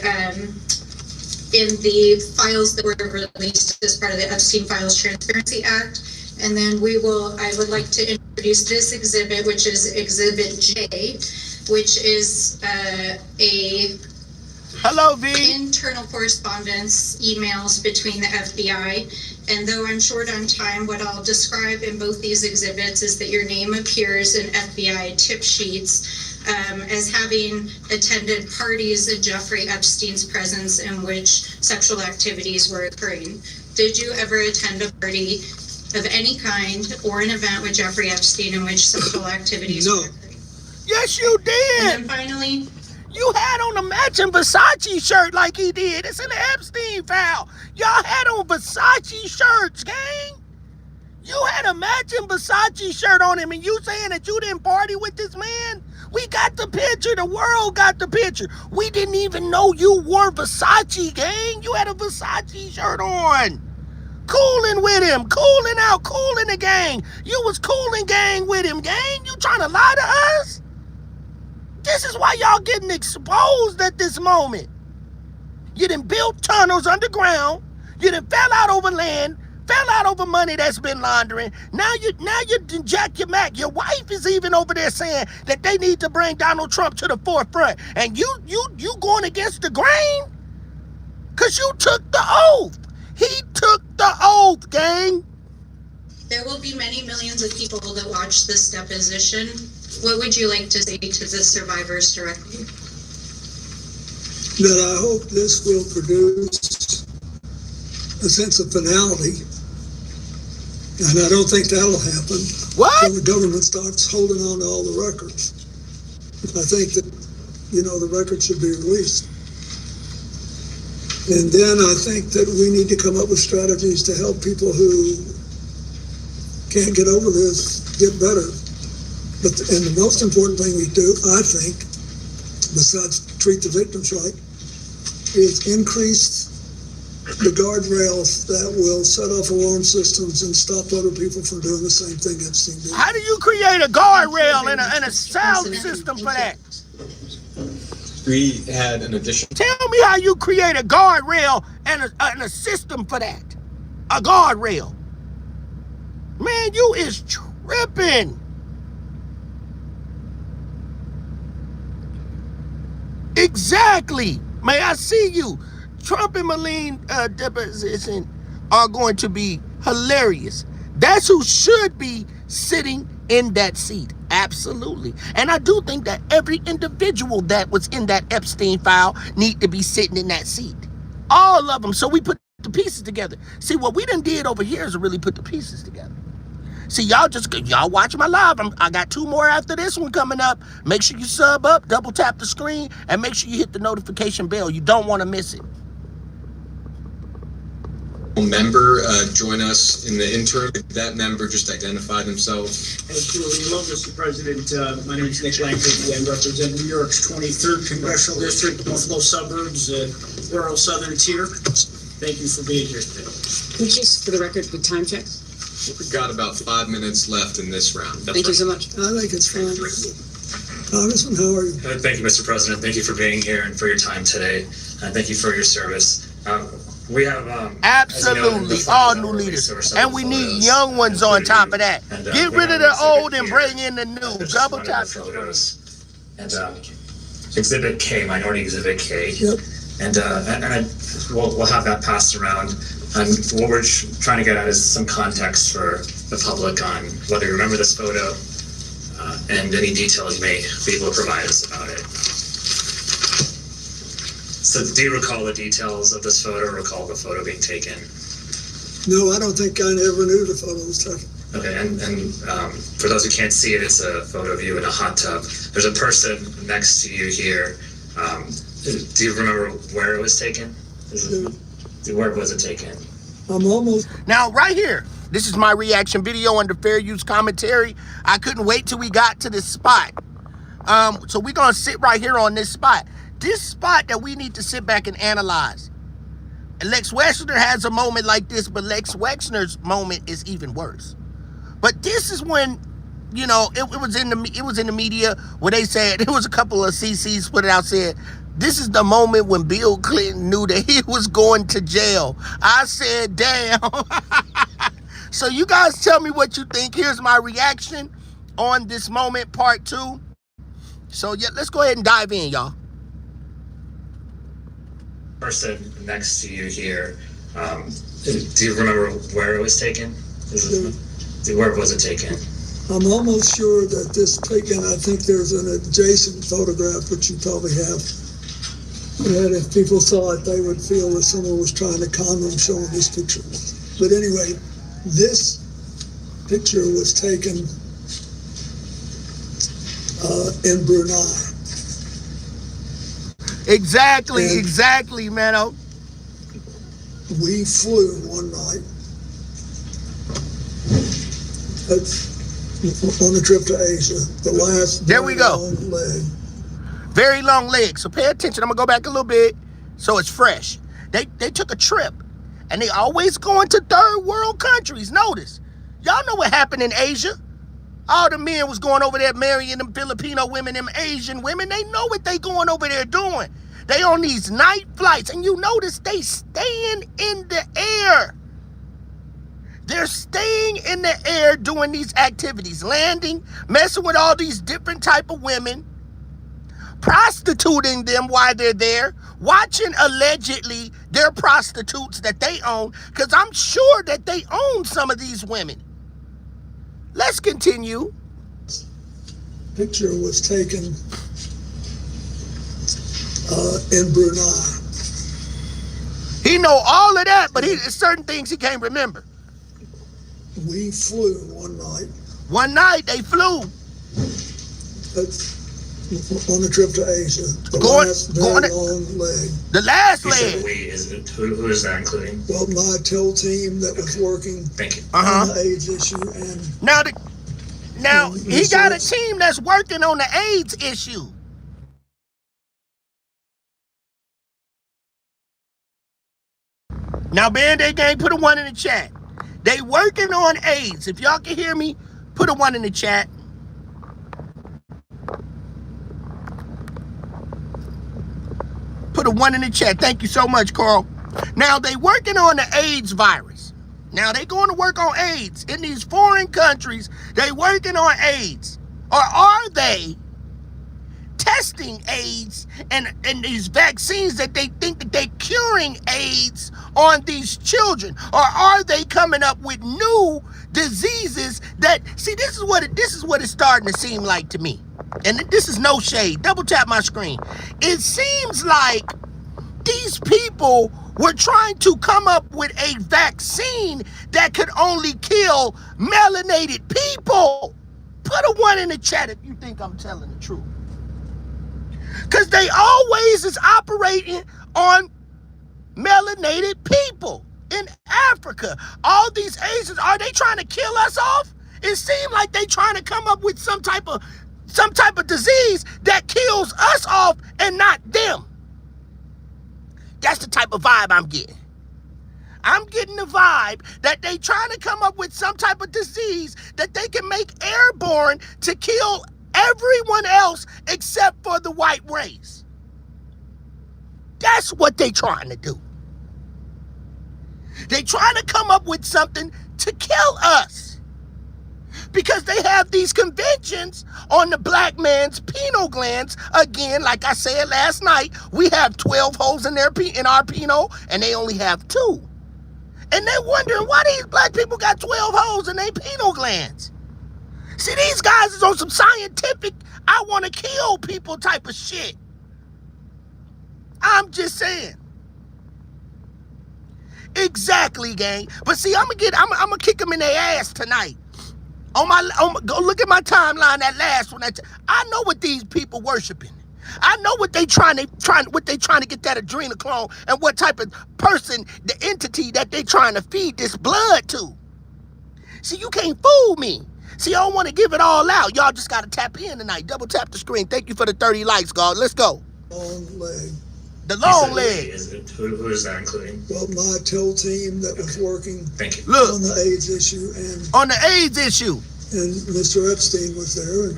files that were released as part of the Epstein Files Transparency Act. And then I would like to introduce this exhibit, which is Exhibit J, which is Hello, V. Internal correspondence emails between the FBI. And though I'm short on time, what I'll describe in both these exhibits is that your name appears in FBI tip sheets as having attended parties in Jeffrey Epstein's presence in which sexual activities were occurring. Did you ever attend a party of any kind or an event with Jeffrey Epstein in which sexual activities were occurring? Yes, you did. And then finally, you had on a matching Versace shirt like he did. It's in the Epstein file. Y'all had on Versace shirts, gang. You had a matching Versace shirt on him, and you saying that you didn't party with this man? We got the picture. The world got the picture. We didn't even know you wore Versace, gang. You had a Versace shirt on. Cooling with him, cooling out, cooling the gang. You was cooling gang with him, gang. You trying to lie to us? This is why y'all getting exposed at this moment. You done built tunnels underground. You done fell out over land, fell out over money that's been laundering. Now you done jack your Mac. Your wife is even over there saying that they need to bring Donald Trump to the forefront. And you going against the grain? Because you took the oath. He took the oath, gang. there will be many millions of people that watch this deposition. What would you like to say to the survivors directly? That I hope this will produce a sense of finality. And I don't think that'll happen. What? Until the government starts holding on to all the records. I think that, the records should be released. And then I think that we need to come up with strategies to help people who can't get over this get better. And the most important thing we do, I think, besides treat the victims right, is increase the guardrails that will set off alarm systems and stop other people from doing the same thing Epstein did. How do you create a guardrail and a sound system for that? We had an addition. Tell me how you create a guardrail and a system for that. A guardrail. Man, you is tripping. Exactly. May I see you? Trump and Malene deposition are going to be hilarious. That's who should be sitting in that seat. Absolutely. And I do think that every individual that was in that Epstein file need to be sitting in that seat. All of them. So we put the pieces together. See, what we done did over here is to really put the pieces together. See, y'all watch my live. I got 2 more after this one coming up. Make sure you sub up, double tap the screen, and make sure you hit the notification bell. You don't want to miss it. Member join us in the interim. That member just identified himself. Hello, Mr. President. My name is Nick Langford. I represent New York's 23rd Congressional District, Buffalo suburbs, rural southern tier. Thank you for being here today. Just for the record, with time check. We've got about 5 minutes left in this round. Thank you so much. I think it's fine. Congressman, how are you? Thank you, Mr. President. Thank you for being here and for your time today. Thank you for your service. We have absolutely all new leaders, and we need young ones on top of that. Get rid of the old and bring in the new. Double tap photos. And Exhibit K, Minority Exhibit K. Yep. And we'll have that passed around. And what we're trying to get at is some context for the public on whether you remember this photo and any details you may be able to provide us about it. So do you recall the details of this photo or recall the photo being taken? No, I don't think I ever knew the photo was taken. Okay, and for those who can't see it, it's a photo of you in a hot tub. There's a person next to you here. Do you remember where it was taken? Where was it taken? I'm almost... Now, right here, this is my reaction video under fair use commentary. I couldn't wait till we got to this spot. So we're going to sit right here on this spot. This spot that we need to sit back and analyze. And Lex Wexner has a moment like this, but Lex Wexner's moment is even worse. But this is when, you know, it was in the media where they said, it was a couple of CCs put it out, said, this is the moment when Bill Clinton knew that he was going to jail. I said, damn. So you guys tell me what you think. Here's my reaction on this moment, part 2. So yeah, let's go ahead and dive in, y'all. Person next to you here, do you remember where it was taken? Where was it taken? I'm almost sure that this taken, I think there's an adjacent photograph, which you probably have, that if people saw it, they would feel that someone was trying to con them showing this picture. But anyway, this picture was taken in Brunei. Exactly, Mano. We flew one night on a trip to Asia. The last there we go. Long leg. Very long leg. So pay attention. I'm gonna go back a little bit so it's fresh. They took a trip, and they always going to third world countries. Notice, y'all know what happened in Asia. All the men was going over there marrying them Filipino women, them Asian women. They know what they going over there doing. They on these night flights, and you notice they staying in the air. They're staying in the air doing these activities, landing, messing with all these different type of women, prostituting them while they're there, watching allegedly their prostitutes that they own, because I'm sure that they own some of these women. Let's continue. Picture was taken in Brunei. He know all of that, but there's certain things he can't remember. We flew one night. One night they flew. On a trip to Asia. The last long leg. The last leg. Who is that including? Well, my TEL team that was working on the AIDS issue. And now he got a team that's working on the AIDS issue. Now, Band-Aid Gang, put a 1 in the chat. They working on AIDS. If y'all can hear me, put a 1 in the chat. Put a 1 in the chat. Thank you so much, Carl. Now, they working on the AIDS virus. Now, they going to work on AIDS. In these foreign countries, they working on AIDS. Or are they testing AIDS and these vaccines that they think that they're curing AIDS on these children? Or are they coming up with new diseases that, see, this is what it's starting to seem like to me. And this is no shade. Double tap my screen. It seems like these people were trying to come up with a vaccine that could only kill melanated people. Put a 1 in the chat if you think I'm telling the truth. Because they always is operating on melanated people in Africa. All these Asians, are they trying to kill us off? It seems like they trying to come up with some type of disease that kills us off and not them. That's the type of vibe I'm getting. I'm getting the vibe that they trying to come up with some type of disease that they can make airborne to kill everyone else except for the white race. That's what they trying to do. They trying to come up with something to kill us. Because they have these conventions on the black man's pineal glands. Again, like I said last night, we have 12 holes in our pineal, and they only have 2. And they're wondering why these black people got 12 holes in their pineal glands. See, these guys is on some scientific, I want to kill people type of shit. I'm just saying. Exactly, gang. But see, I'm gonna kick them in their ass tonight. Go look at my timeline, that last one. I know what these people worshiping. I know what they trying to get that adrenochrome and what type of person, the entity that they trying to feed this blood to. See, you can't fool me. See, I don't want to give it all out. Y'all just got to tap in tonight. Double tap the screen. Thank you for the 30 likes, God. Let's go. Long leg. The long leg. Who is that including? Well, my TIL team that was working Look, on the AIDS issue. And on the AIDS issue. And Mr. Epstein was there, and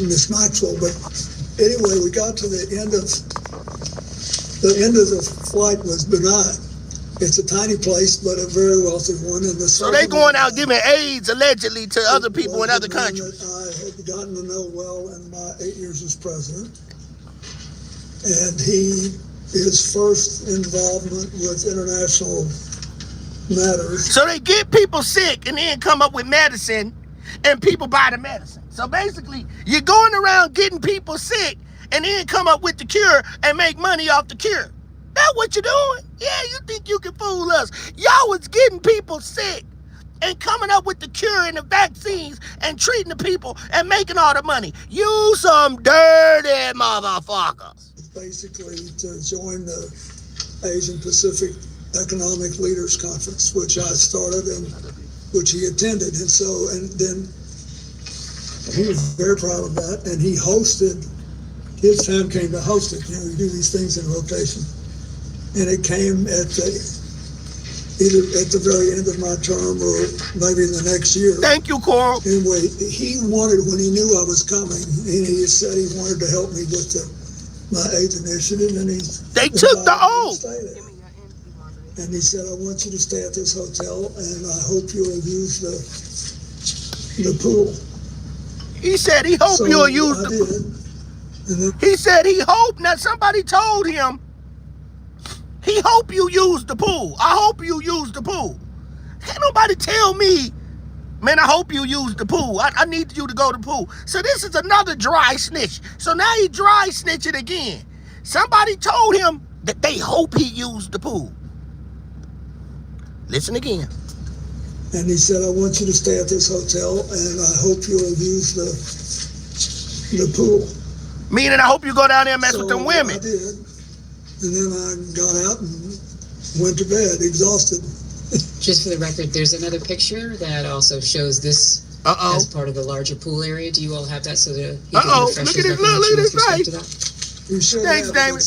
Miss Maxwell. But anyway, we got to the end of the flight was benign. It's a tiny place, but a very wealthy one. And so they going out giving AIDS allegedly to other people in other countries. I had gotten to know well in my 8 years as president. And his first involvement with international matters. So they get people sick and then come up with medicine and people buy the medicine. So basically, you're going around getting people sick and then come up with the cure and make money off the cure. That's what you're doing? Yeah, you think you can fool us. Y'all was getting people sick and coming up with the cure and the vaccines and treating the people and making all the money. You some dirty motherfuckers. Basically to join the Asian Pacific Economic Leaders Conference, which I started and which he attended. And then he was very proud of that. And he hosted, his time came to host it. You know, you do these things in rotation. And it came either at the very end of my term or maybe in the next year. Thank you, Coral. Anyway, he wanted, when he knew I was coming, he said he wanted to help me with my AIDS initiative, and they took the oath. And he said, I want you to stay at this hotel, and I hope you'll use the pool. He said he hoped you'll use the pool. He said he hoped. Now somebody told him, he hope you use the pool. I hope you use the pool. Can't nobody tell me, man, I hope you use the pool. I need you to go to the pool. So this is another dry snitch. So now he dry snitching again. Somebody told him that they hope he used the pool. Listen again. And he said, I want you to stay at this hotel, and I hope you'll use the pool. Meaning I hope you go down there and mess with them women. I did. And then I got out and went to bed, exhausted. Just for the record, there's another picture that also shows this as part of the larger pool area. Do you all have that so that you can refresh look at his face. You should Thanks, David.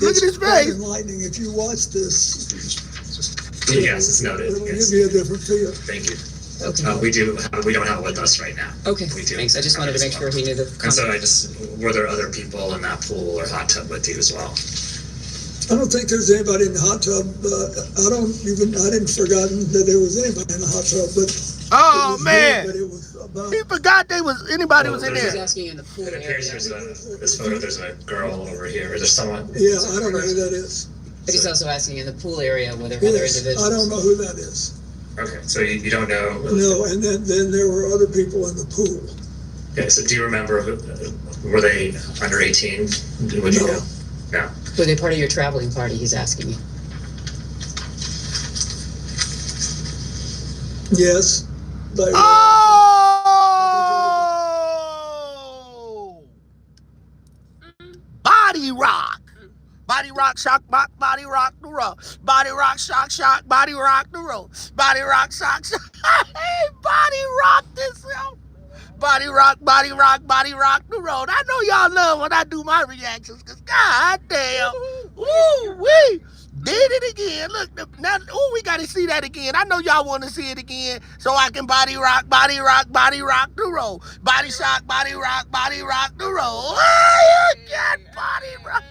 Look at his face. It's enlightening. If you watch this, yes, it's noted. It'll give you a different feel. Thank you. Okay. We don't have it with us right now. Okay. We do. Thanks. I just wanted to make sure he knew the. And so were there other people in that pool or hot tub with you as well? I don't think there's anybody in the hot tub. I didn't forgotten that there was anybody in the hot tub, but Oh, was man. good, but it was about, He forgot anybody was in He's there. asking in the pool It area. appears this photo, there's a girl over here, or there's someone. yeah, I don't know who that is. But he's also asking in the pool area where there are other Yes, individuals. I don't know who that is. Okay, so you don't know. No, and then there were other people in the pool. Okay, so do you remember, were they under 18? Would you No. know? No. Were they part of your traveling party, he's asking you? Yes, they were. Oh! Body rock. Body rock, shock, body rock, the roll. Body rock, shock, body rock, the roll. Body rock, shock. Hey, body rock this, yo. Body rock, the road. I know y'all love when I do my reactions, because god damn. Woo, wee. Did it again. Look, now, we got to see that again. I know y'all want to see it again, so I can body rock, the road. Body shock, body rock, the road. Oh, you got body rock.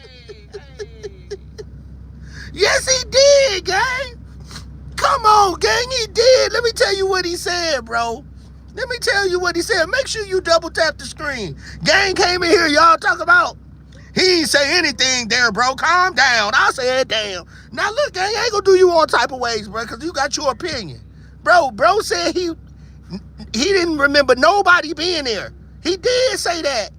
Yes, he did, gang. Come on, gang, he did. Let me tell you what he said, bro. Let me tell you what he said. Make sure you double tap the screen. Gang came in here, y'all talk about. He ain't say anything there, bro. Calm down. I said, damn. Now, look, gang, I ain't gonna do you all type of ways, bro, because you got your opinion. Bro said he didn't remember nobody being there. He did say that.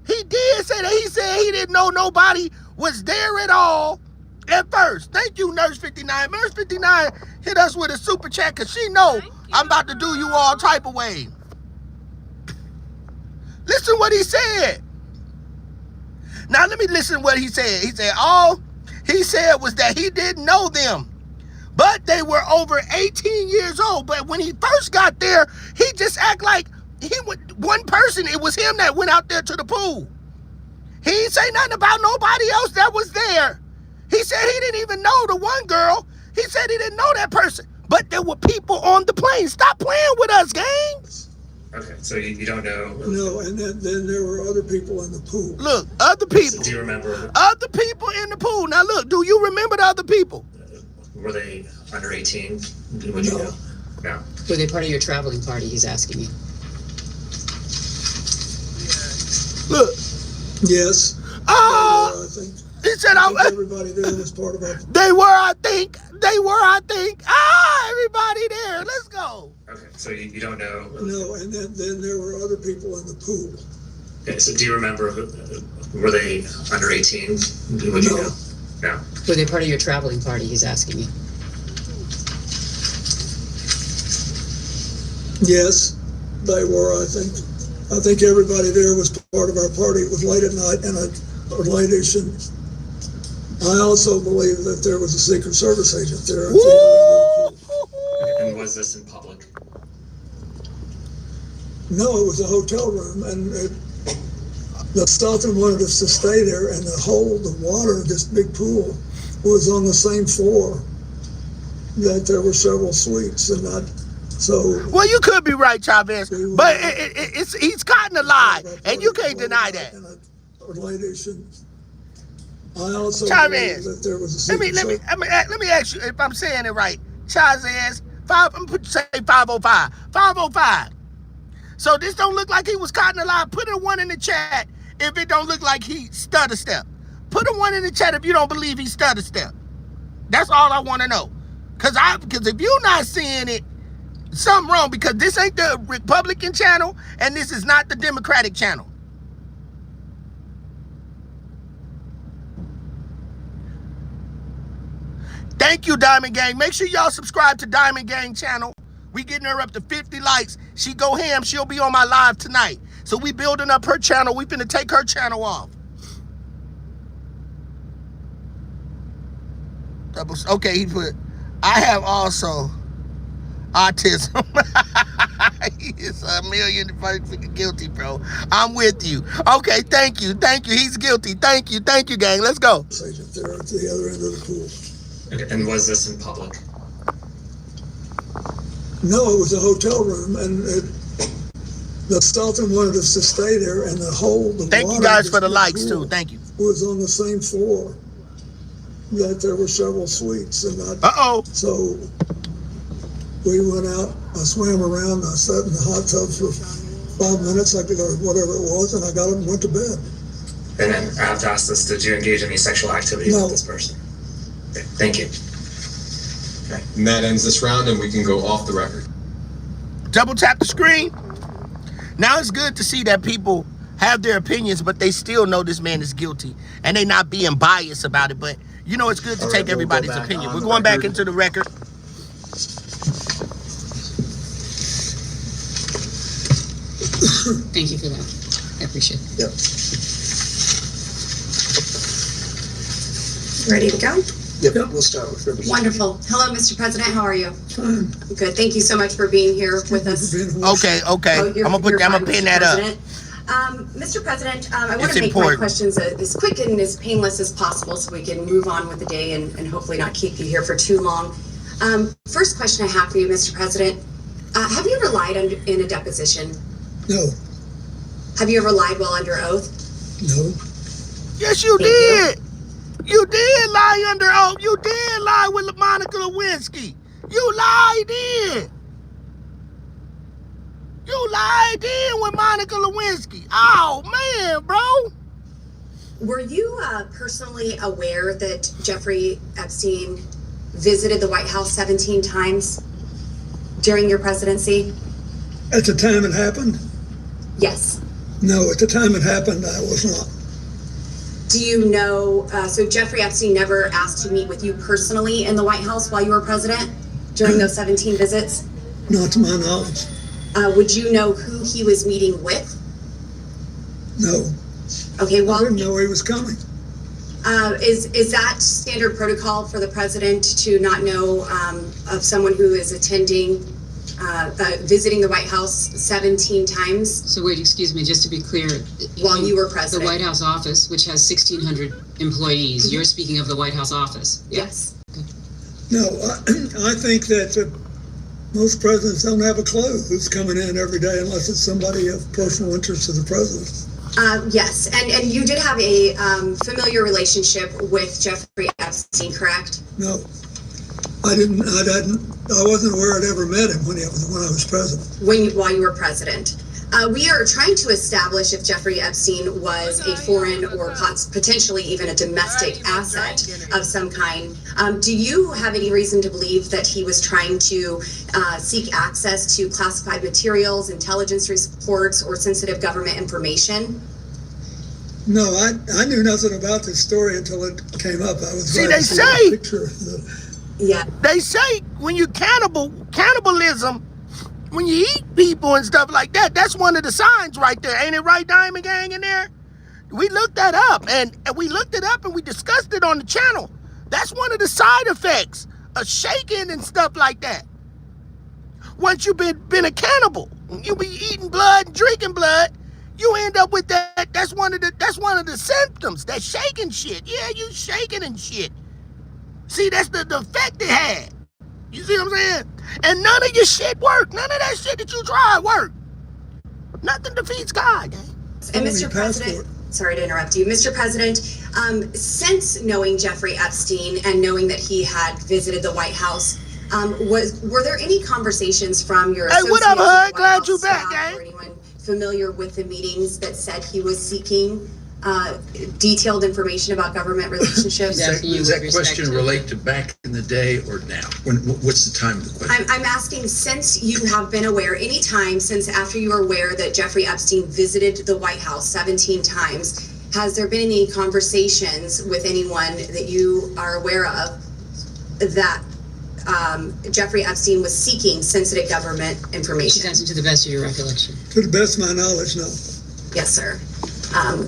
He said he didn't know nobody was there at all at first. Thank you, Nurse 59. Nurse 59 hit us with a super chat because she know I'm about to do you all type of way. Listen what he said. Now let me listen what he said. He said all he said was that he didn't know them, but they were over 18 years old. But when he first got there, he just act like one person. It was him that went out there to the pool. He ain't say nothing about nobody else that was there. He said he didn't even know the one girl. He said he didn't know that person. But there were people on the plane. Stop playing with us, gang. Okay, so you don't know. No, and then there were other people in the pool. Look, other people. So do you remember? Other people in the pool. Now look, do you remember the other people? Were they under 18? Would you know? No. Were they part of your traveling party, he's asking you? Look. Yes. I think. He said everybody there was part of our. They were, I think. Everybody there. Let's go. Okay, so you don't know. No, and then there were other people in the pool. Okay, so do you remember, were they under 18? Would you know? No. Were they part of your traveling party, he's asking you? Yes, they were, I think. I think everybody there was part of our party. It was late at night and late-ish, and I also believe that there was a Secret Service agent there. And was this in public? No, it was a hotel room, and the Sultan wanted us to stay there, and the water, this big pool, was on the same floor. That there were several suites, and well, you could be right, Chavez, but he's caught in a lie, and you can't deny that. I also Chavez, believe that there was a Secret Service. Let me ask you if I'm saying it right. Chavez, I'm gonna say 505. 505. So this don't look like he was caught in a lie. Put a 1 in the chat if it don't look like he stutter step. Put a 1 in the chat if you don't believe he stutter step. That's all I want to know. Cause if you're not seeing it, something wrong, because this ain't the Republican channel and this is not the Democratic channel. Thank you, Diamond Gang. Make sure y'all subscribe to Diamond Gang channel. We getting her up to 50 likes. She go ham. She'll be on my live tonight. So we building up her channel. We finna take her channel off. Okay, he put, I have also autism. He's a million fucking guilty, bro. I'm with you. Okay, thank you. He's guilty. Thank you, gang. Let's go. There at the other end of the pool. Okay, and was this in public? No, it was a hotel room, and the Sultan wanted us to stay there, and Thank you guys for the likes too. Thank you. Was on the same floor. That there were several suites, and Uh-oh. So we went out I swam around, I sat in the hot tub for 5 minutes, or whatever it was, and I got up and went to bed. And then I have to ask this, did you engage in any sexual activity with this person? Okay, thank you. Okay. And that ends this round, and we can go off the record. Double tap the screen. Now it's good to see that people have their opinions, but they still know this man is guilty, and they not being biased about it. But you know, it's good to take everybody's opinion. We're going back into the record. Thank you for that. I appreciate it. Yep. Ready to go? Yep, we'll start with Representative. Wonderful. Hello, Mr. President. How are you? Fine. Good. Thank you so much for being here with us. Okay. I'm gonna pin that up. Mr. President, I want to make my questions as quick and as painless as possible so we can move on with the day and hopefully not keep you here for too long. First question I have for you, Mr. President. Have you ever lied in a deposition? No. Have you ever lied while under oath? No. Yes, you did. You did lie under oath. You did lie with Monica Lewinsky. You lied in. You lied in with Monica Lewinsky. Oh, man, bro. Were you personally aware that Jeffrey Epstein visited the White House 17 times during your presidency? At the time it happened? Yes. No, at the time it happened, I was not. Do you know, so Jeffrey Epstein never asked to meet with you personally in the White House while you were president during those 17 visits? Not to my knowledge. Would you know who he was meeting with? No. Okay, well, I didn't know he was coming. Is that standard protocol for the president to not know of someone who is attending, visiting the White House 17 times? So wait, excuse me, just to be clear. While you were president. The White House office, which has 1,600 employees, you're speaking of the White House office? Yes. No, I think that most presidents don't have a clue who's coming in every day unless it's somebody of personal interest to the president. Yes, and you did have a familiar relationship with Jeffrey Epstein, correct? No, I wasn't aware I'd ever met him when I was president. While you were president. We are trying to establish if Jeffrey Epstein was a foreign or potentially even a domestic asset of some kind. Do you have any reason to believe that he was trying to seek access to classified materials, intelligence reports, or sensitive government information? No, I knew nothing about this story until it came up. I was See, they say, they say when you cannibalism, when you eat people and stuff like that, that's one of the signs right there. Ain't it right, Diamond Gang, in there? We looked that up, and we looked it up, and we discussed it on the channel. That's one of the side effects of shaking and stuff like that. Once you've been a cannibal, you be eating blood and drinking blood, you end up with that. That's one of the symptoms. That shaking shit. Yeah, you shaking and shit. See, that's the effect it had. You see what I'm saying? And none of your shit worked. None of that shit that you tried worked. Nothing defeats God. And Mr. President, sorry to interrupt you. Mr. President, since knowing Jeffrey Epstein and knowing that he had visited the White House, were there any conversations from your Hey, what up, Hud? Glad you back, gang. or anyone familiar with the meetings that said he was seeking detailed information about government relationships? Does that question relate to back in the day or now? What's the time of the question? I'm asking, since you have been aware, any time since after you were aware that Jeffrey Epstein visited the White House 17 times, has there been any conversations with anyone that you are aware of that Jeffrey Epstein was seeking sensitive government information? She's answering to the best of your recollection. To the best of my knowledge, no. Yes, sir.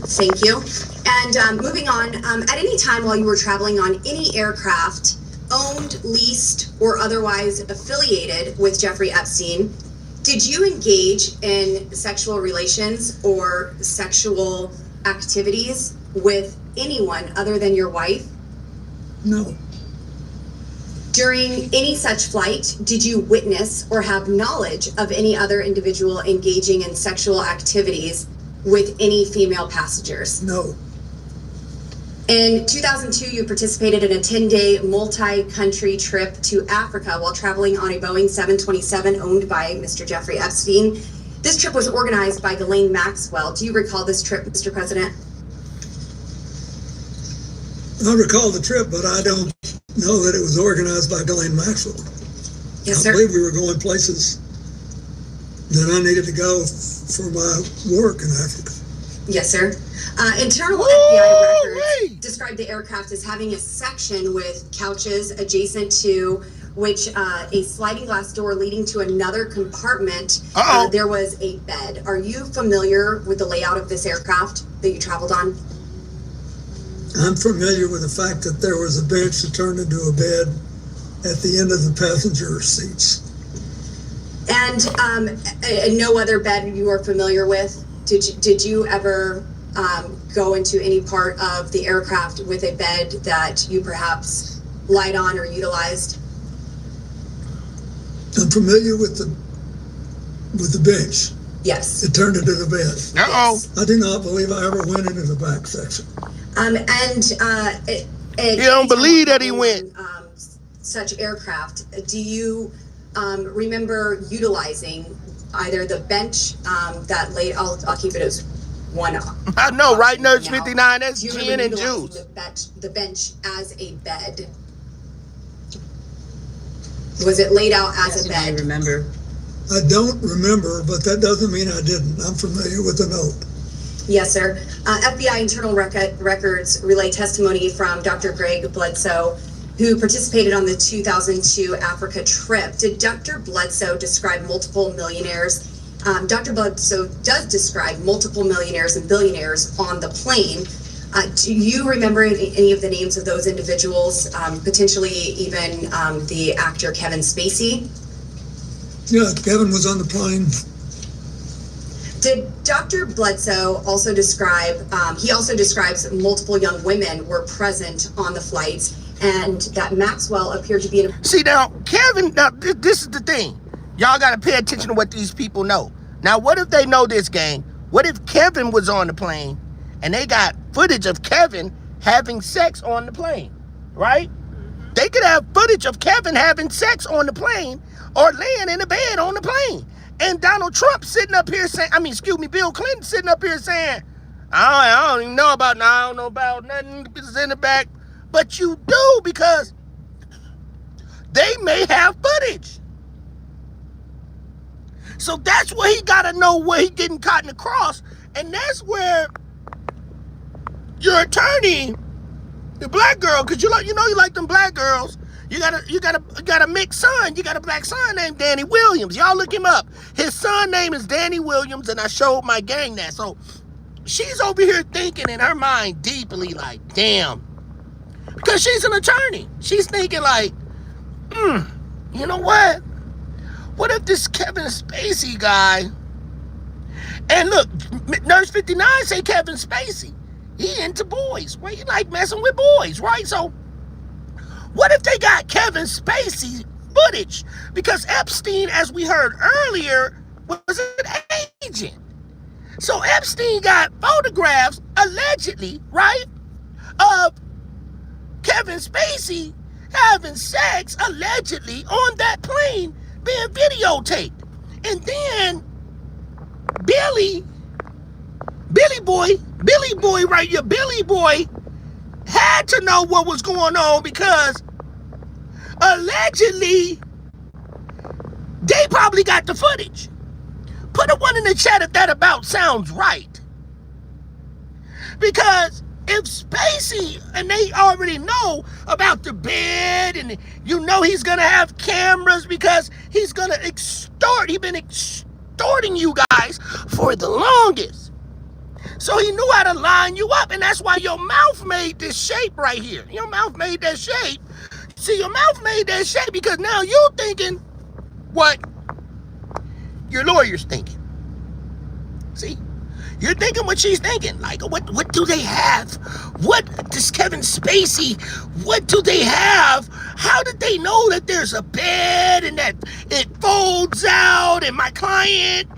Thank you. And moving on, at any time while you were traveling on any aircraft owned, leased, or otherwise affiliated with Jeffrey Epstein, did you engage in sexual relations or sexual activities with anyone other than your wife? No. During any such flight, did you witness or have knowledge of any other individual engaging in sexual activities with any female passengers? No. In 2002, you participated in a 10-day multi-country trip to Africa while traveling on a Boeing 727 owned by Mr. Jeffrey Epstein. This trip was organized by Ghislaine Maxwell. Do you recall this trip, Mr. President? I recall the trip, but I don't know that it was organized by Ghislaine Maxwell. Yes, sir. I believe we were going places that I needed to go for my work in Africa. Yes, sir. Internal FBI records describe the aircraft as having a section with couches adjacent to which a sliding glass door leading to another compartment. There was a bed. Are you familiar with the layout of this aircraft that you traveled on? I'm familiar with the fact that there was a bench that turned into a bed at the end of the passenger seats. And no other bed you are familiar with? Did you ever go into any part of the aircraft with a bed that you perhaps lied on or utilized? I'm familiar with the bench. Yes. It turned into the bed. Yes. I do not believe I ever went into the back section. You don't believe that he went. Such aircraft. Do you remember utilizing either the bench that laid? I'll keep it as one. I know, right? Nurse 59. That's Do you gin remember and utilizing juice. the bench as a bed? Was it laid out as a bed? I remember. I don't remember, but that doesn't mean I didn't. I'm familiar with the note. Yes, sir. FBI internal records relay testimony from Dr. Greg Bledsoe, who participated on the 2002 Africa trip. Did Dr. Bledsoe describe multiple millionaires? Dr. Bledsoe does describe multiple millionaires and billionaires on the plane. Do you remember any of the names of those individuals, potentially even the actor Kevin Spacey? Yeah, Kevin was on the plane. Did Dr. Bledsoe also describe, he also describes multiple young women were present on the flights and that Maxwell appeared to be in a... See, now, Kevin, now, this is the thing. Y'all got to pay attention to what these people know. Now, what if they know this, gang? What if Kevin was on the plane and they got footage of Kevin having sex on the plane, right? They could have footage of Kevin having sex on the plane or laying in a bed on the plane. And Donald Trump sitting up here saying, Bill Clinton sitting up here saying, I don't even know about, I don't know about nothing, it's in the back. But you do, because they may have footage. So that's where he got to know where he getting caught in the cross. And that's where your attorney, the black girl, because you like them black girls. You got a mixed son. You got a black son named Danny Williams. Y'all look him up. His son name is Danny Williams, and I showed my gang that. So she's over here thinking in her mind deeply like, damn. Because she's an attorney. She's thinking like, you know what? What if this Kevin Spacey guy, and look, Nurse 59 say Kevin Spacey, he into boys, right? He like messing with boys, right? So what if they got Kevin Spacey footage? Because Epstein, as we heard earlier, was an agent. So Epstein got photographs, allegedly, right, of Kevin Spacey having sex, allegedly, on that plane being videotaped. And then Billy Boy right here, Billy Boy had to know what was going on because allegedly they probably got the footage. Put a one in the chat if that about sounds right. Because if Spacey, and they already know about the bed, and you know he's gonna have cameras because he's gonna extort, he's been extorting you guys for the longest. So he knew how to line you up, and that's why your mouth made this shape right here. Your mouth made that shape. See, your mouth made that shape because now you're thinking what your lawyer's thinking. See? You're thinking what she's thinking. Like, what do they have? What, this Kevin Spacey, what do they have? How did they know that there's a bed and that it folds out and my client,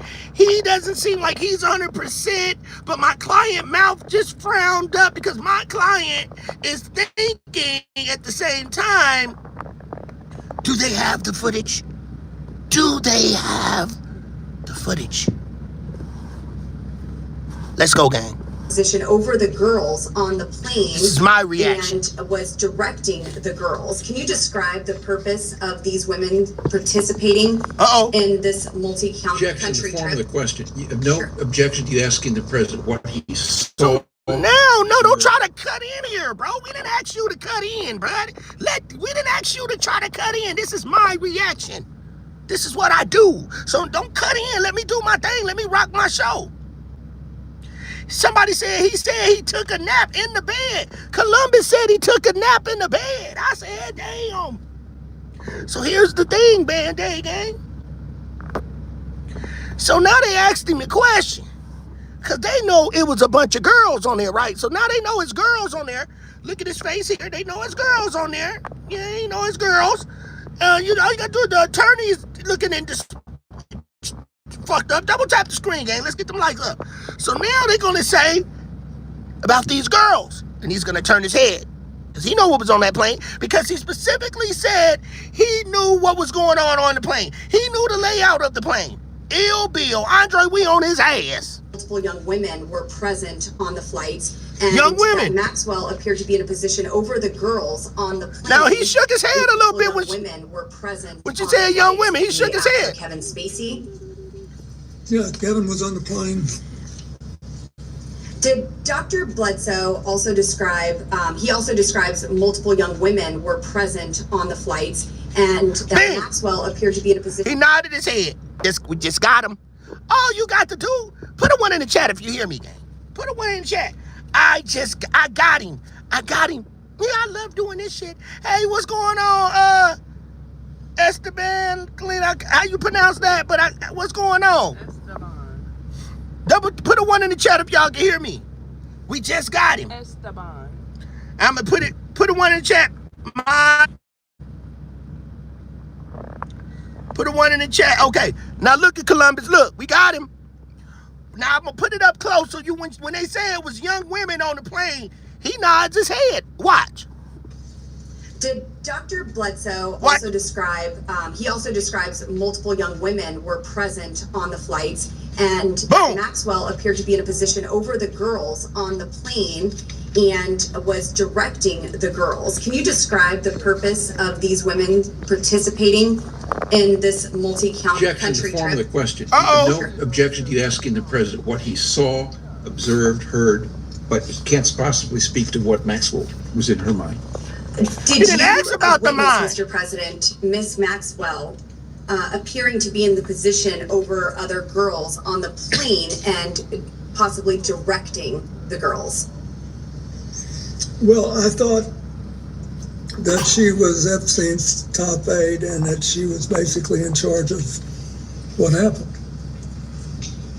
He doesn't seem like he's 100%, but my client mouth just frowned up because my client is thinking at the same time, do they have the footage? Do they have the footage? Let's go, gang. Position over the girls on the plane. This is my reaction. And was directing the girls. Can you describe the purpose of these women participating in this multi-country trip? Objection to the form of the question. You have no objection to you asking the president what he saw. No, don't try to cut in here, bro. We didn't ask you to cut in, bro. We didn't ask you to try to cut in. This is my reaction. This is what I do. So don't cut in. Let me do my thing. Let me rock my show. Somebody said he took a nap in the bed. Columbus said he took a nap in the bed. I said, damn. So here's the thing, Band-Aid gang. So now they asked him the question. Because they know it was a bunch of girls on there, right? So now they know it's girls on there. Look at his face here. They know it's girls on there. Yeah, you know it's girls. You know, you got to do the attorneys looking in this fucked up. Double tap the screen, gang. Let's get them lights up. So now they're going to say about these girls. And he's going to turn his head. Because he know what was on that plane. Because he specifically said he knew what was going on the plane. He knew the layout of the plane. Ill Bill. Andre, we on his ass. Multiple young women were present on the flights. And young women. Maxwell appeared to be in a position over the girls on the plane. Now he shook his head a little bit when women were present. When she said young women, he shook his head. Kevin Spacey. Yeah, Kevin was on the plane. Did Dr. Bledsoe also describe, he also describes multiple young women were present on the flights and that Maxwell appeared to be in a position. He nodded his head. We just got him. All you got to do, put a one in the chat if you hear me, gang. Put a one in the chat. I got him. Yeah, I love doing this shit. Hey, what's going on? Esteban, how you pronounce that? But what's going on? Put a one in the chat if y'all can hear me. We just got him. Esteban. I'm gonna put a one in the chat. Put a one in the chat. Okay. Now look at Columbus. Look, we got him. Now I'm gonna put it up close so you when they say it was young women on the plane, he nods his head. Watch. Did Dr. Bledsoe also describe, he also describes multiple young women were present on the flights and Maxwell appeared to be in a position over the girls on the plane and was directing the girls. Can you describe the purpose of these women participating in this multi-country trip? Objection to the form of the question. No objection to you asking the president what he saw, observed, heard, but he can't possibly speak to what Maxwell was in her mind. Did you ask about the mind, Mr. President, Miss Maxwell appearing to be in the position over other girls on the plane and possibly directing the girls? Well, I thought that she was Epstein's top aide and that she was basically in charge of what happened.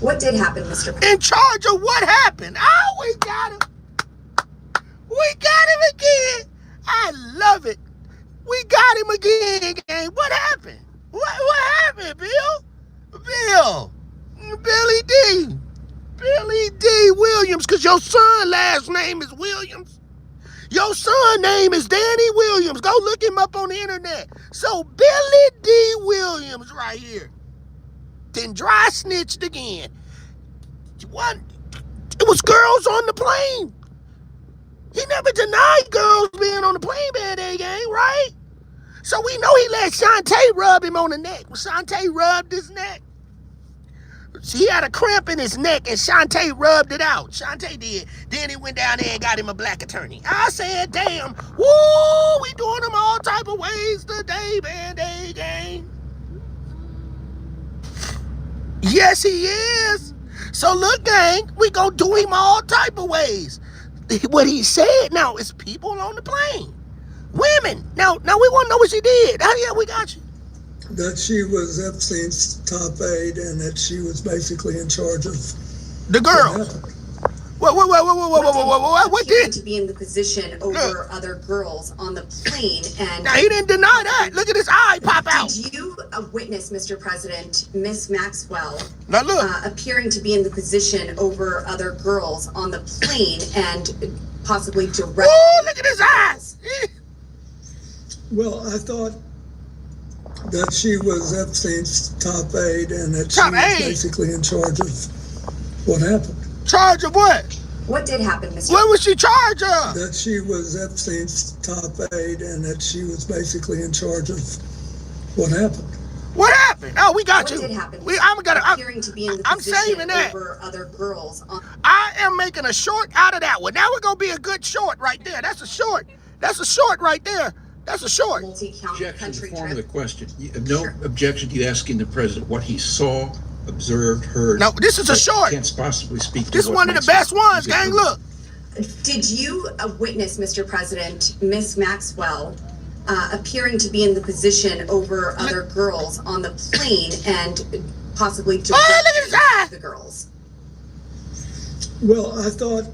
What did happen, Mr. President? In charge of what happened? Oh, we got him. We got him again. I love it. We got him again, gang. What happened? What happened, Bill? Billy D. Billy D. Williams, because your son last name is Williams. Your son name is Danny Williams. Go look him up on the internet. So Billy D. Williams right here. Then dry snitched again. What? It was girls on the plane. He never denied girls being on the plane, Band-Aid gang, right? So we know he let Shantae rub him on the neck. When Shantae rubbed his neck, he had a cramp in his neck and Shantae rubbed it out. Shantae did. Then he went down there and got him a black attorney. I said, damn, woo, we doing them all type of ways today, Band-Aid gang. Yes, he is. So look, gang, we gonna do him all type of ways. What he said now is people on the plane. Women. Now we want to know what she did. Oh, yeah, we got you. That she was Epstein's top aide and that she was basically in charge of the girls. What appearing did? to be in the position over other girls on the plane, and Now, he didn't deny that. Look at his eye pop out. did you witness, Mr. President, Miss Maxwell Now, look. appearing to be in the position over other girls on the plane and possibly directly? Oh, look at his eyes. Well, I thought that she was Epstein's top aide and that she Top was aide? basically in charge of what happened. Charge of what? What did happen, Mr. What was she charged of? That she was Epstein's top aide and that she was basically in charge of what happened. What happened? Oh, we got What you. did happen? I'm Appearing to be in the I'm position saving that. over other girls on I am making a short out of that one. Now we're gonna be a good short right there. That's a short. That's a short right there. That's a short. multi-county Objection to country the form of trip. the question. No objection to you asking the president what he saw, observed, heard. Now, this is a but short. Can't possibly speak to This is what one of the Maxwell best ones, is gang. doing. Look. Did you witness, Mr. President, Miss Maxwell appearing to be in the position over other girls on the plane and possibly Oh, look at his eye. the girls? Well, I thought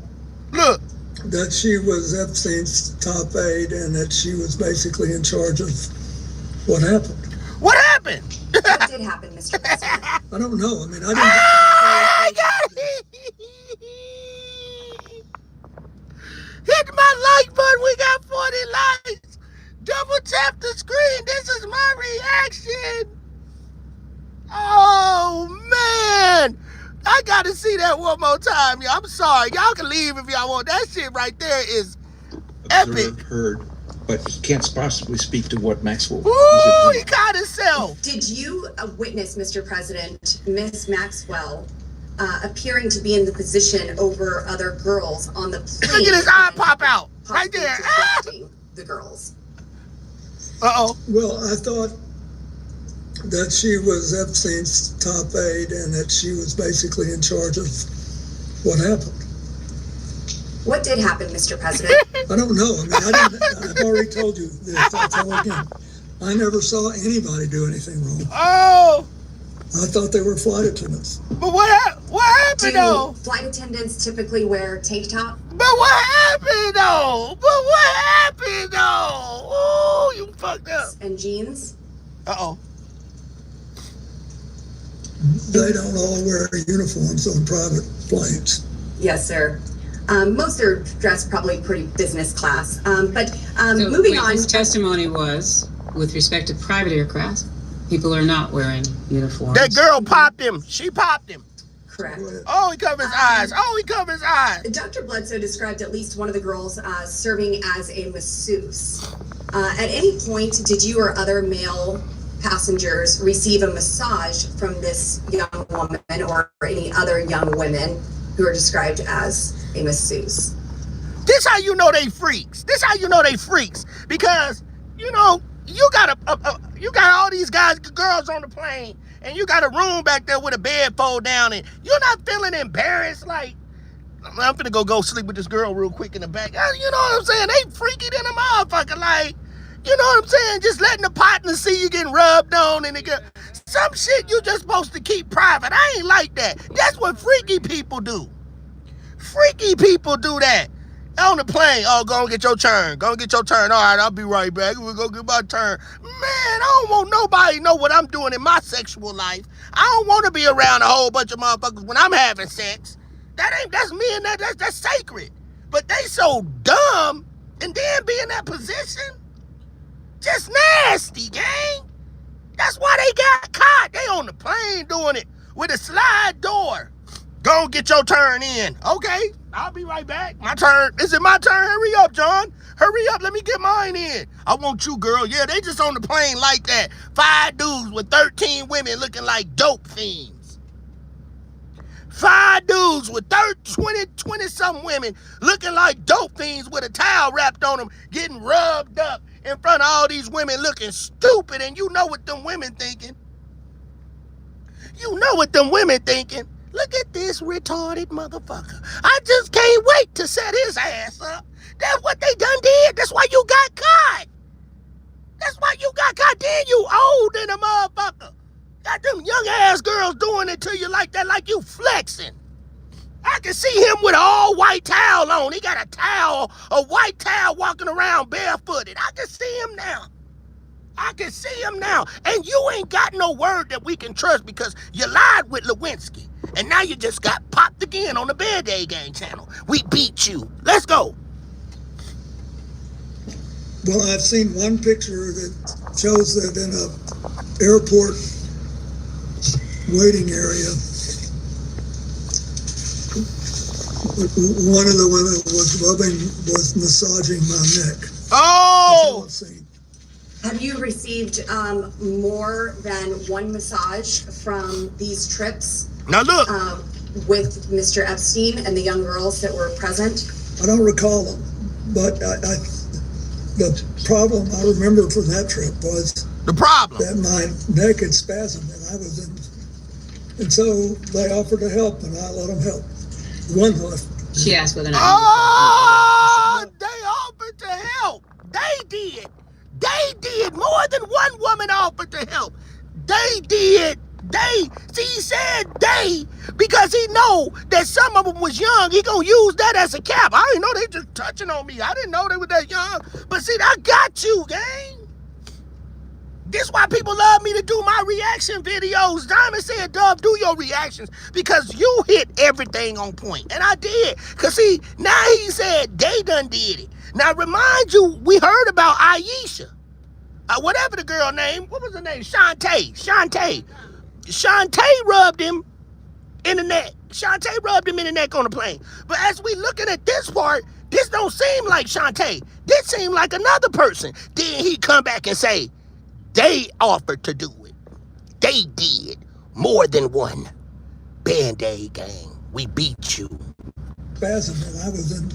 Look. that she was Epstein's top aide and that she was basically in charge of what happened. What happened? What did happen, Mr. President? I don't know. I mean, I didn't. I got it. Hit my like button. We got 40 likes. Double tap the screen. This is my reaction. Oh, man. I got to see that one more time. I'm sorry. Y'all can leave if y'all want. That shit right there is epic. Observed, heard, but he can't possibly speak to what Maxwell Ooh, he caught himself. Did you witness, Mr. President, Miss Maxwell appearing to be in the position over other girls on the plane? Look at his eye and pop out. Right possibly there. directing the girls? Uh-oh. Well, I thought that she was Epstein's top aide and that she was basically in charge of what happened. What did happen, Mr. President? I don't know. I mean, I've already told you this. I'll tell again. I never saw anybody do anything wrong. Oh. I thought they were flight attendants. But what happened, though? Do flight attendants typically wear tank top? But what happened, though? But what happened, though? Oh, you fucked up. And jeans? Uh-oh. They don't all wear uniforms on private planes. Yes, sir. Most are dressed probably pretty business class. But So, moving wait, on. his testimony was, with respect to private aircraft, people are not wearing uniforms. That girl popped him. She popped him. Correct. Oh, he covered his eyes. Oh, he covered his eyes. Dr. Bledsoe described at least one of the girls serving as a masseuse. At any point, did you or other male passengers receive a massage from this young woman or any other young women who are described as a masseuse? This how you know they freaks. This how you know they freaks. Because, you know, you got you got all these guys, girls on the plane, and you got a room back there with a bed fold down, and you're not feeling embarrassed like, I'm finna go sleep with this girl real quick in the back. You know what I'm saying? They freaky than a motherfucker. Like, you know what I'm saying? Just letting the partner see you getting rubbed on and some shit you just supposed to keep private. I ain't like that. That's what freaky people do. Freaky people do that. On the plane, oh, go and get your turn. Go and get your turn. All right, I'll be right back. We'll go get my turn. Man, I don't want nobody to know what I'm doing in my sexual life. I don't want to be around a whole bunch of motherfuckers when I'm having sex. That's me and that's sacred. But they so dumb and then be in that position. Just nasty, gang. That's why they got caught. They on the plane doing it with a slide door. Go get your turn in. Okay, I'll be right back. My turn. Is it my turn? Hurry up, John. Hurry up. Let me get mine in. I want you, girl. Yeah, they just on the plane like that. 5 dudes with 13 women looking like dope fiends. 5 dudes with 20-something women looking like dope fiends with a towel wrapped on them, getting rubbed up in front of all these women looking stupid. And you know what them women thinking. You know what them women thinking. Look at this retarded motherfucker. I just can't wait to set his ass up. That's what they done did. That's why you got caught. That's why you got caught. Then you old in a motherfucker. Got them young ass girls doing it to you like that, like you flexing. I can see him with an all white towel on. He got a white towel walking around barefooted. I can see him now. I can see him now. And you ain't got no word that we can trust because you lied with Lewinsky. And now you just got popped again on the Bear Day Gang channel. We beat you. Let's go. Well, I've seen one picture that shows that in a airport waiting area, one of the women was massaging my neck. Oh! That's all I've seen. Have you received more than one massage from these trips? Now look. With Mr. Epstein and the young girls that were present? I don't recall them, but the problem I remember from that trip was the problem that my neck had spasmed and I was in, and so they offered to help and I let them help. One left. She asked whether or not. Oh, they offered to help. They did. They did. More than one woman offered to help. They did. He said they, because he know that some of them was young. He gonna use that as a cap. I didn't know they just touching on me. I didn't know they were that young. But see, I got you, gang. This why people love me to do my reaction videos. Diamond said, Dove, do your reactions because you hit everything on point. And I did. Because see, now he said they done did it. Now remind you, we heard about Aisha. Whatever the girl name, what was her name? Shantae rubbed him in the neck. Shantae rubbed him in the neck on the plane. But as we looking at this part, this don't seem like Shantae. This seemed like another person. Then he come back and say, they offered to do it. They did. More than one. Band-Aid gang. We beat you. Spasm and I was in.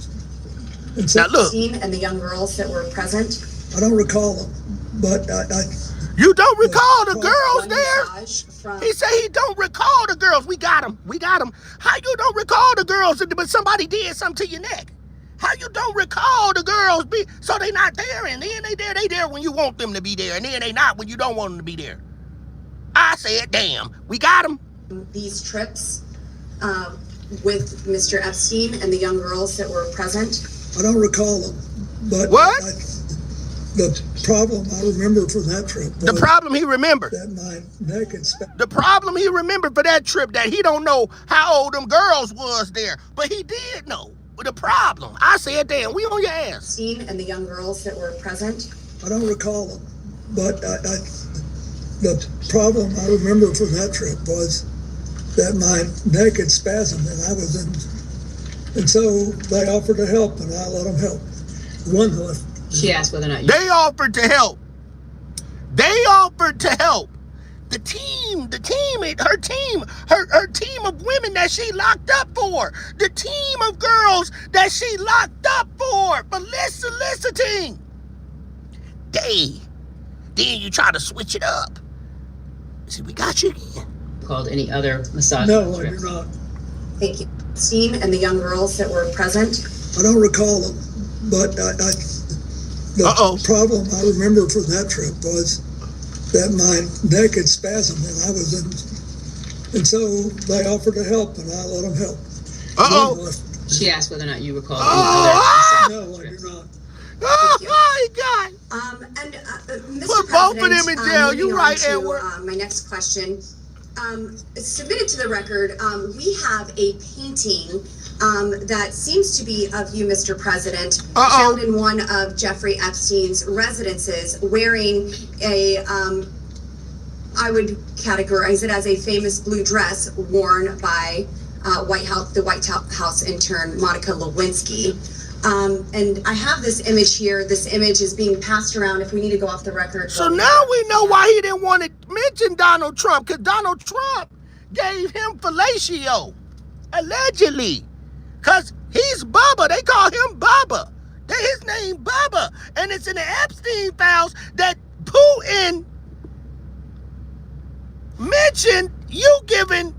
And so, now look. And the young girls that were present? I don't recall them, but you don't recall the girls there? He said he don't recall the girls. We got them. How you don't recall the girls, but somebody did something to your neck? How you don't recall the girls? So they not there, and then they there when you want them to be there, and then they not when you don't want them to be there. I said, damn, we got them. These trips with Mr. Epstein and the young girls that were present? I don't recall them, but what? The problem I remember from that trip. The problem he remembered. That my neck had the problem he remembered for that trip, that he don't know how old them girls was there, but he did know. But the problem, I said, damn, we on your ass. Epstein and the young girls that were present? I don't recall them, but the problem I remember from that trip was that my neck had spasmed and I was in, and so they offered to help and I let them help. One left. She asked whether or not they offered to help. They offered to help. Her team of women that she locked up for. The team of girls that she locked up for soliciting. Then you try to switch it up. See, we got you again. Called any other massage? No, I do not. Thank you. Epstein and the young girls that were present? I don't recall them, but the problem I remember from that trip was that my neck had spasmed and I was in, and so they offered to help and I let them help. She asked whether or not you recall. No, I do not. Oh my God! Mr. Put both of them in jail. You right, Edward. My next question. Submitted to the record, we have a painting that seems to be of you, Mr. President, found in one of Jeffrey Epstein's residences, wearing a, I would categorize it as a famous blue dress worn by the White House intern Monica Lewinsky. And I have this image here. This image is being passed around. If we need to go off the record. So now we know why he didn't want to mention Donald Trump, because Donald Trump gave him fellatio, allegedly. Because he's Bubba. They call him Bubba. His name Bubba. And it's in the Epstein files that Putin mentioned you giving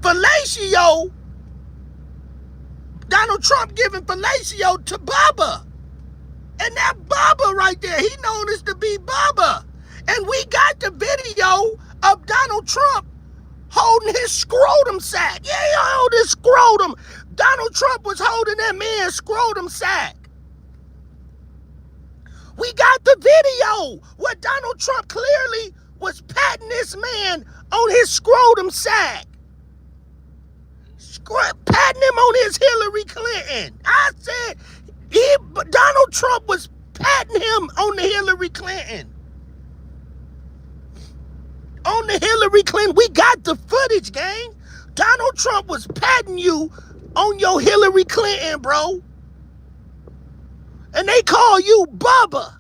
fellatio, Donald Trump giving fellatio to Bubba. And that Bubba right there, he known as to be Bubba. And we got the video of Donald Trump holding his scrotum sack. Yeah, he held his scrotum. Donald Trump was holding that man's scrotum sack. We got the video where Donald Trump clearly was patting this man on his scrotum sack. Patting him on his Hillary Clinton. I said, Donald Trump was patting him on the Hillary Clinton. On the Hillary Clinton. We got the footage, gang. Donald Trump was patting you on your Hillary Clinton, bro. And they call you Bubba.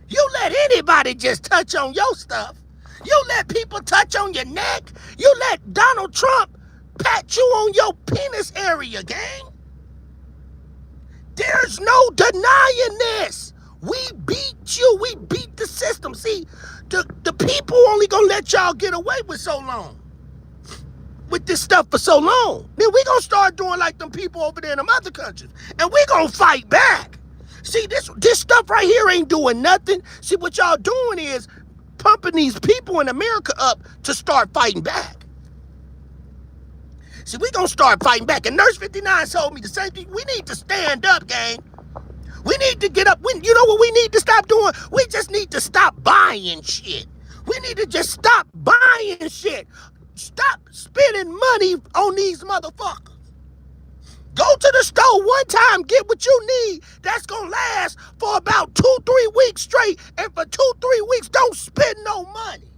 You let anybody just touch on your stuff. You let people touch on your neck. You let Donald Trump pat you on your penis area, gang. There's no denying this. We beat you. We beat the system. See, the people only gonna let y'all get away with so long. With this stuff for so long. Then we gonna start doing like them people over there in them other countries. And we gonna fight back. See, this stuff right here ain't doing nothing. See, what y'all doing is pumping these people in America up to start fighting back. See, we gonna start fighting back. And Nurse 59 told me the same thing. We need to stand up, gang. We need to get up. You know what we need to stop doing? We just need to stop buying shit. We need to just stop buying shit. Stop spending money on these motherfuckers. Go to the store one time, get what you need. That's gonna last for about 2-3 weeks straight. And for 2-3 weeks, don't spend no money.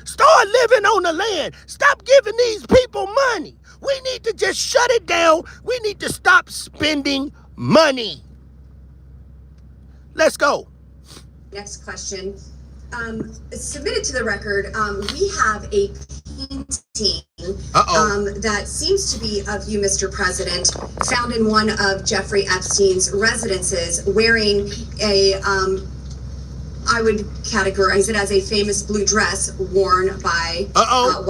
Start living on the land. Stop giving these people money. We need to just shut it down. We need to stop spending money. Let's go. Next question. Submitted to the record, we have a painting that seems to be of you, Mr. President, found in one of Jeffrey Epstein's residences, wearing a, I would categorize it as a famous blue dress worn by the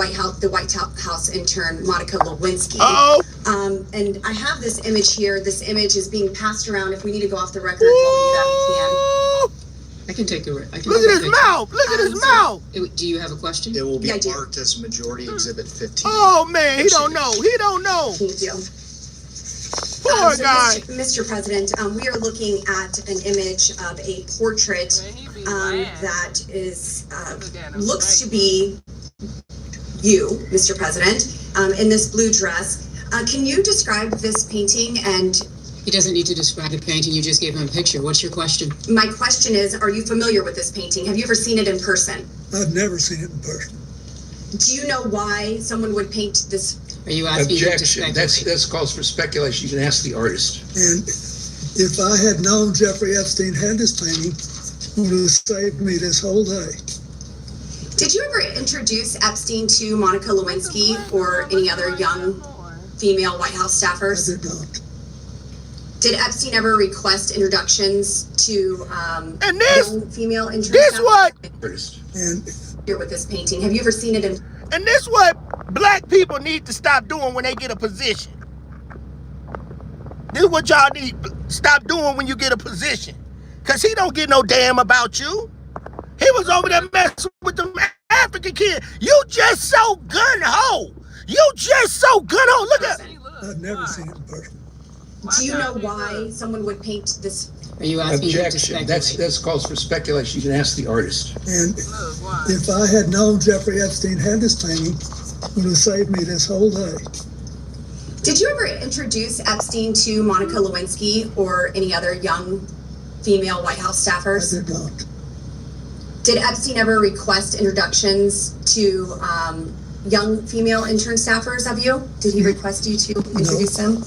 White House intern Monica Lewinsky. And I have this image here. This image is being passed around. If we need to go off the record, we can. I can take the. Look at his mouth. Look at his mouth. Do you have a question? It will be marked as Majority Exhibit 15. Oh man, he don't know. He don't know. Thank you. Poor guy. Mr. President, we are looking at an image of a portrait that is looks to be you, Mr. President, in this blue dress. Can you describe this painting? And he doesn't need to describe the painting. You just gave him a picture. What's your question? My question is, are you familiar with this painting? Have you ever seen it in person? I've never seen it in person. Do you know why someone would paint this? Are you asking him to speculate? That's calls for speculation. You can ask the artist. And if I had known Jeffrey Epstein had this painting, it would have saved me this whole day. Did you ever introduce Epstein to Monica Lewinsky or any other young female White House staffers? I did not. Did Epstein ever request introductions to young female interns? This what? And here with this painting, have you ever seen it in? And this what black people need to stop doing when they get a position. This is what y'all need to stop doing when you get a position. Cause he don't get no damn about you. He was over there messing with them African kid. You just so gun-ho. You just so gun-ho. Look at. I've never seen it in person. Do you know why someone would paint this? Are you asking him to Objection. speculate? That's calls for speculation. You can ask the artist. And if I had known Jeffrey Epstein had this painting, it would have saved me this whole day. Did you ever introduce Epstein to Monica Lewinsky or any other young female White House staffers? I did not. Did Epstein ever request introductions to young female intern staffers of you? Did he request you to introduce them?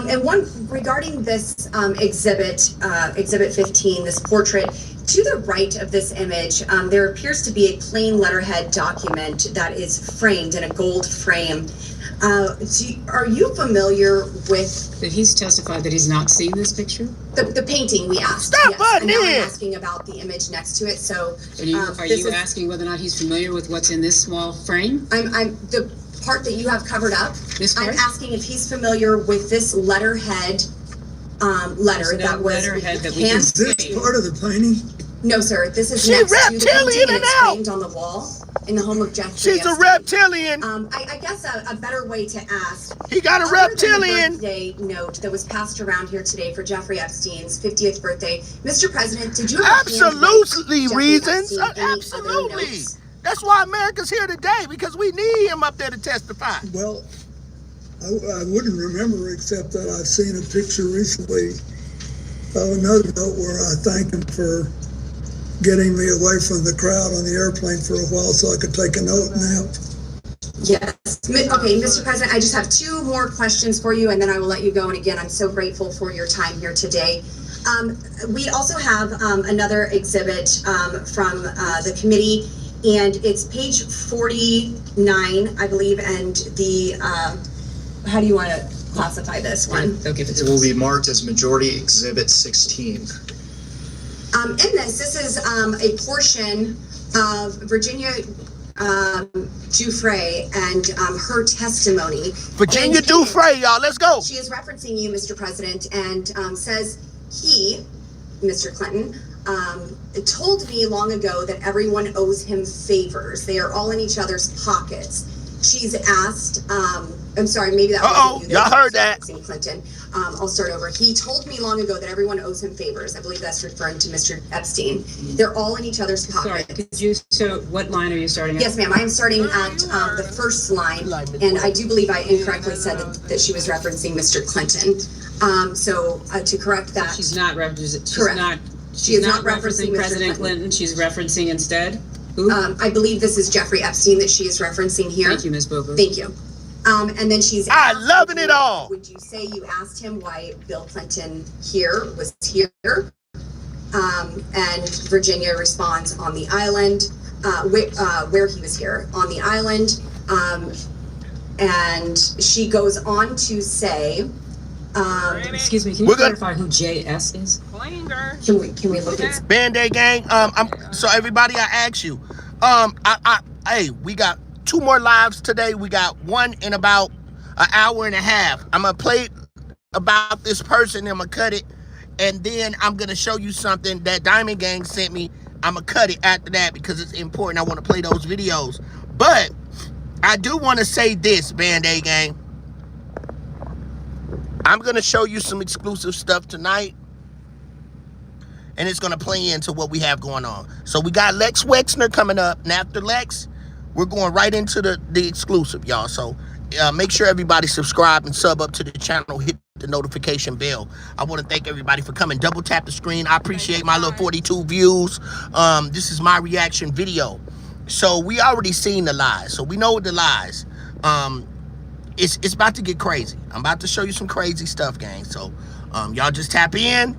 And one regarding this exhibit 15, this portrait, to the right of this image, there appears to be a plain letterhead document that is framed in a gold frame. Are you familiar with? That he's testified that he's not seen this picture? The painting we asked. Stop yes. And now I'm it. asking about the image next to it. So Are you asking whether or not he's familiar with what's in this small frame? I'm the part that you have covered up. This part? I'm asking if he's familiar with this letterhead letter that was letterhead that we can Is this part of the painting? No, sir. This is She next to the reptilian painting and that's out. framed on the wall in the home of Jeffrey She's a Epstein. reptilian. I guess a better way to ask. He got a Other than the reptilian. birthday note that was passed around here today for Jeffrey Epstein's 50th birthday, Mr. President, did you ever Absolutely handwrite reasons. Jeffrey Epstein any other Absolutely. notes? That's why America's here today, because we need him up there to testify. Well, I wouldn't remember except that I've seen a picture recently of another note where I thanked him for getting me away from the crowd on the airplane for a while so I could take a note now. Yes. Okay, Mr. President, I just have two more questions for you, and then I will let you go. And again, I'm so grateful for your time here today. We also have another exhibit from the committee, and it's page 49, I believe, and the, how do you want to classify this one? They'll give it to It will us. be marked as Majority Exhibit 16. In this is a portion of Virginia Giuffre and her testimony. Virginia And Giuffre, y'all. Let's go. She is referencing you, Mr. President, and says he, Mr. Clinton, told me long ago that everyone owes him favors. They are all in each other's pockets. She's asked, I'm sorry, maybe that wasn't you. Y'all heard that. Clinton. I'll start over. He told me long ago that everyone owes him favors. I believe that's referring to Mr. Epstein. They're all in each other's Sorry, pockets. could you, so what line are you starting at? Yes, ma'am. I am starting at the first line, and I do believe I incorrectly said that she was referencing Mr. Clinton. So to correct that, She's not referencing, Correct. she's is not not referencing referencing Mr. President Clinton, she's referencing instead? Who? I believe this is Jeffrey Epstein that she is referencing here. Thank you, Ms. Bobo. Thank you. And then she's I'm loving it all. Would you say you asked him why Bill Clinton was here? And Virginia responds on the island, where he was here, on the island. And she goes on to say, Excuse me, can you clarify who JS is? Can we look at Band-Aid gang. So everybody, I ask you, hey, we got 2 more lives today. We got one in about an hour and a half. I'm gonna play about this person. I'm gonna cut it, and then I'm gonna show you something that Diamond Gang sent me. I'm gonna cut it after that because it's important. I want to play those videos, but I do want to say this, Band-Aid gang. I'm gonna show you some exclusive stuff tonight, and it's gonna play into what we have going on. So we got Lex Wexner coming up, and after Lex, we're going right into the exclusive, y'all. So make sure everybody subscribe and sub up to the channel. Hit the notification bell. I want to thank everybody for coming. Double tap the screen. I appreciate my little 42 views. This is my reaction video. So we already seen the lies. So we know the lies. It's about to get crazy. I'm about to show you some crazy stuff, gang. So y'all just tap in.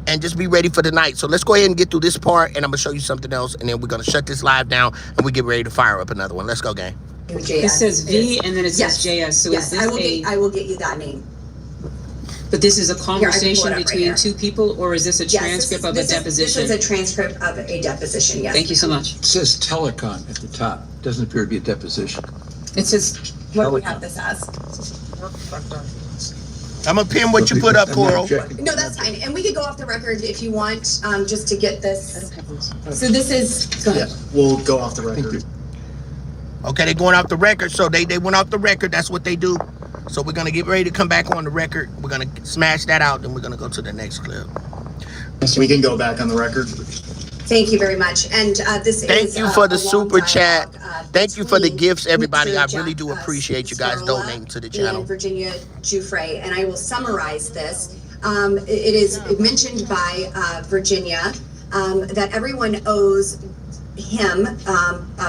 And just be ready for the night. So let's go ahead and get through this part, and I'm gonna show you something else, and then we're gonna shut this live down, and we get ready to fire up another one. Let's go, gang. It says V and then it says JS. So yes, is this I will get you that name. But this is a conversation right between here. 2 people, or is this a transcript of a deposition? This is a transcript of a deposition, yes. Thank you so much. It says telecon at the top. Doesn't appear to be a deposition. It says, What do we have this as? I'm gonna pin what you put up, Coral. No, that's fine. And we could go off the record if you want, just to get this. So this is, go ahead. We'll go off the record. Okay, they're going off the record. So they went off the record. That's what they do. So we're gonna get ready to come back on the record. We're gonna smash that out, then we're gonna go to the next clip. We can go back on the record. Thank you very much. And this is Thank you for the a long super chat. dialogue, Thank you for the gifts, everybody. I Mr. really do appreciate you guys Scarola donating to the channel. and Virginia Giuffre, and I will summarize this. It is mentioned by Virginia that everyone owes him,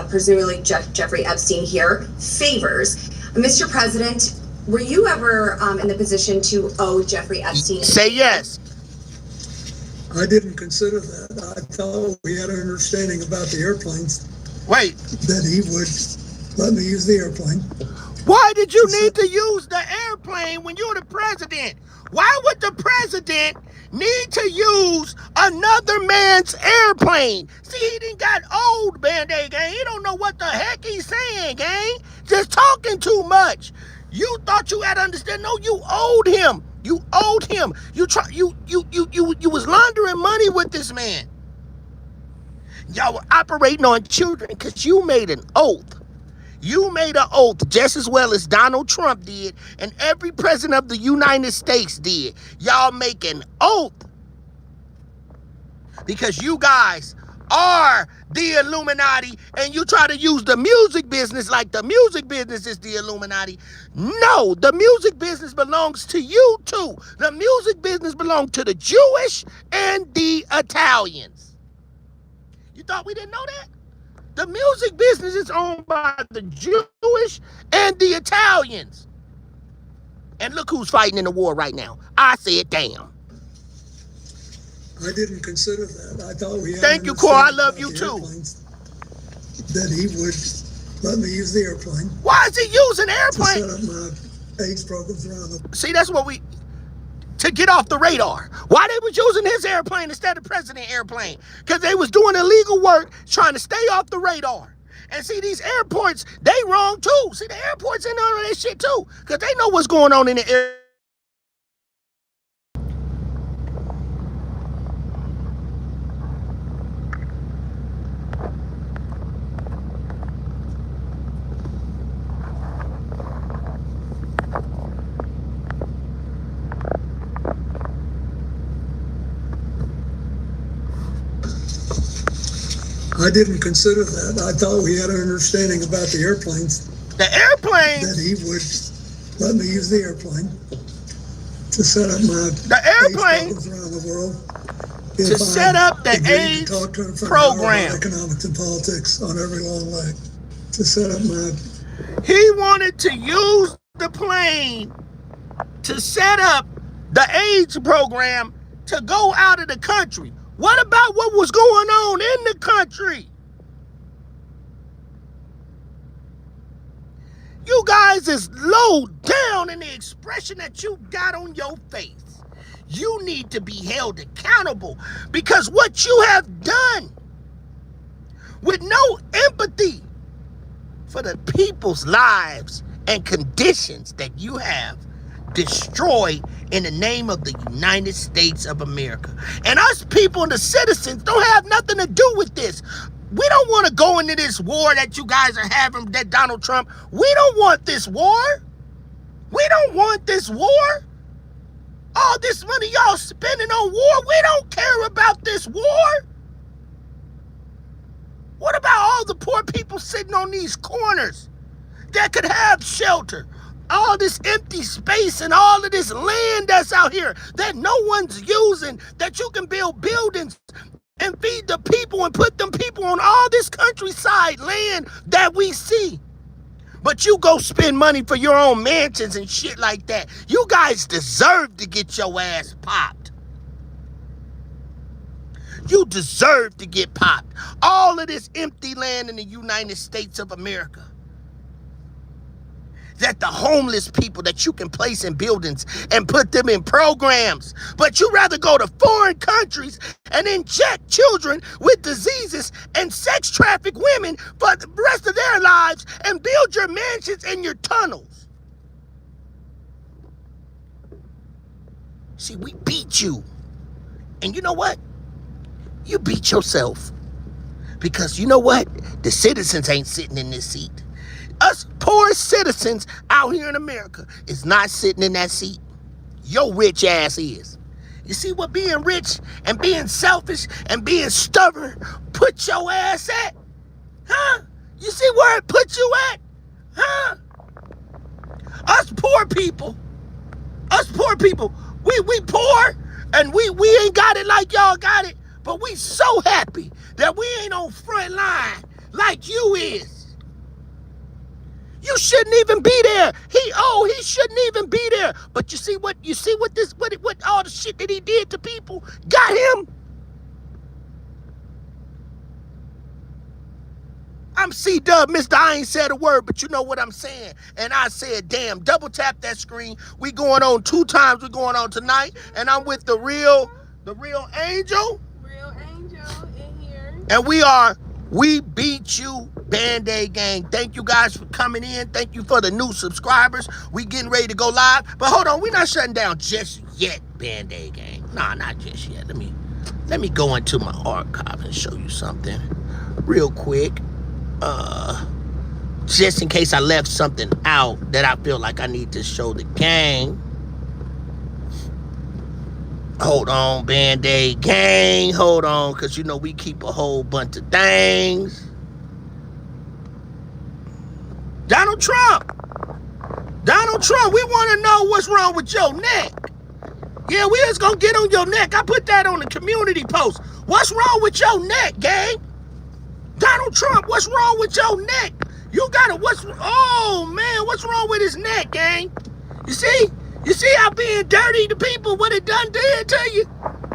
presumably Jeffrey Epstein here, favors. Mr. President, were you ever in the position to owe Jeffrey Epstein? Say yes. I didn't consider that. I thought we had an understanding about the airplanes. Wait. That he would let me use the airplane. Why did you need to use the airplane when you're the president? Why would the president need to use another man's airplane? See, he done got old, Band-Aid gang. He don't know what the heck he's saying, gang. Just talking too much. You thought you had to understand. No, you owed him. You owed him. You was laundering money with this man. Y'all were operating on children because you made an oath. You made an oath just as well as Donald Trump did and every president of the United States did. Y'all make an oath because you guys are the Illuminati and you try to use the music business like the music business is the Illuminati. No, the music business belongs to you too. The music business belongs to the Jewish and the Italians. You thought we didn't know that? The music business is owned by the Jewish and the Italians. And look who's fighting in the war right now. I said, damn. I didn't consider that. I thought we had. Thank you, Cor. I love you too. That he would let me use the airplane. Why is he using airplane? To set up my AIDS programs around the. See, that's what to get off the radar. Why they was using his airplane instead of president airplane? Because they was doing illegal work trying to stay off the radar. And see, these airports, they wrong too. See, the airports in on that shit too. Because they know what's going on in the air. I didn't consider that. I thought we had an understanding about the airplanes. The airplanes? That he would let me use the airplane to set up my airplane AIDS programs around the world. To set up the AIDS program. Economics and politics on every long leg. To set up my. He wanted to use the plane to set up the AIDS program to go out of the country. What about what was going on in the country? You guys is low down in the expression that you got on your face. You need to be held accountable because what you have done with no empathy for the people's lives and conditions that you have destroyed in the name of the United States of America. And us people and the citizens don't have nothing to do with this. We don't want to go into this war that you guys are having, that Donald Trump. We don't want this war. We don't want this war. All this money y'all spending on war, we don't care about this war. What about all the poor people sitting on these corners that could have shelter? All this empty space and all of this land that's out here that no one's using, that you can build buildings and feed the people and put them people on all this countryside land that we see. But you go spend money for your own mansions and shit like that. You guys deserve to get your ass popped. You deserve to get popped. All of this empty land in the United States of America. That the homeless people that you can place in buildings and put them in programs. But you rather go to foreign countries and inject children with diseases and sex traffic women for the rest of their lives and build your mansions and your tunnels. See, we beat you. And you know what? You beat yourself. Because you know what? The citizens ain't sitting in this seat. Us poor citizens out here in America is not sitting in that seat. Your rich ass is. You see what being rich and being selfish and being stubborn put your ass at? Huh? You see where it put you at? Huh? Us poor people, we poor and we ain't got it like y'all got it, but we so happy that we ain't on front line like you is. You shouldn't even be there. He shouldn't even be there. But you see what all the shit that he did to people got him? I'm C-Dub, Mr. I ain't said a word, but you know what I'm saying. And I said, damn, double tap that screen. We going on 2 times. We going on tonight. And I'm with the real Angel. Real Angel in here. And we beat you Band-Aid gang, thank you guys for coming in. Thank you for the new subscribers. We getting ready to go live. But hold on, we're not shutting down just yet, Band-Aid gang. Nah, not just yet. Let me go into my archive and show you something real quick. Just in case I left something out that I feel like I need to show the gang. Hold on, Band-Aid gang. Hold on, because you know we keep a whole bunch of things. Donald Trump, we want to know what's wrong with your neck. Yeah, we just gonna get on your neck. I put that on the community post. What's wrong with your neck, gang? Donald Trump, what's wrong with your neck? You gotta, oh man, what's wrong with his neck, gang? You see how being dirty to people, what it done did to you?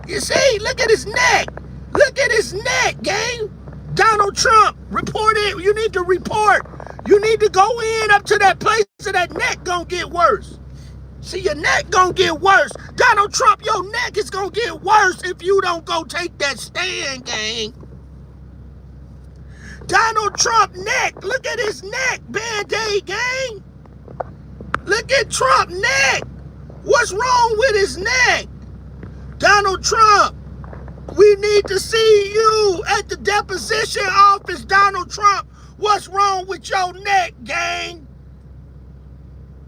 You see, look at his neck. Look at his neck, gang. Donald Trump, report it. You need to report. You need to go in up to that place so that neck gonna get worse. See, your neck gonna get worse. Donald Trump, your neck is gonna get worse if you don't go take that stand, gang. Donald Trump neck, look at his neck, Band-Aid gang. Look at Trump neck. What's wrong with his neck? Donald Trump, we need to see you at the deposition office, Donald Trump. What's wrong with your neck, gang?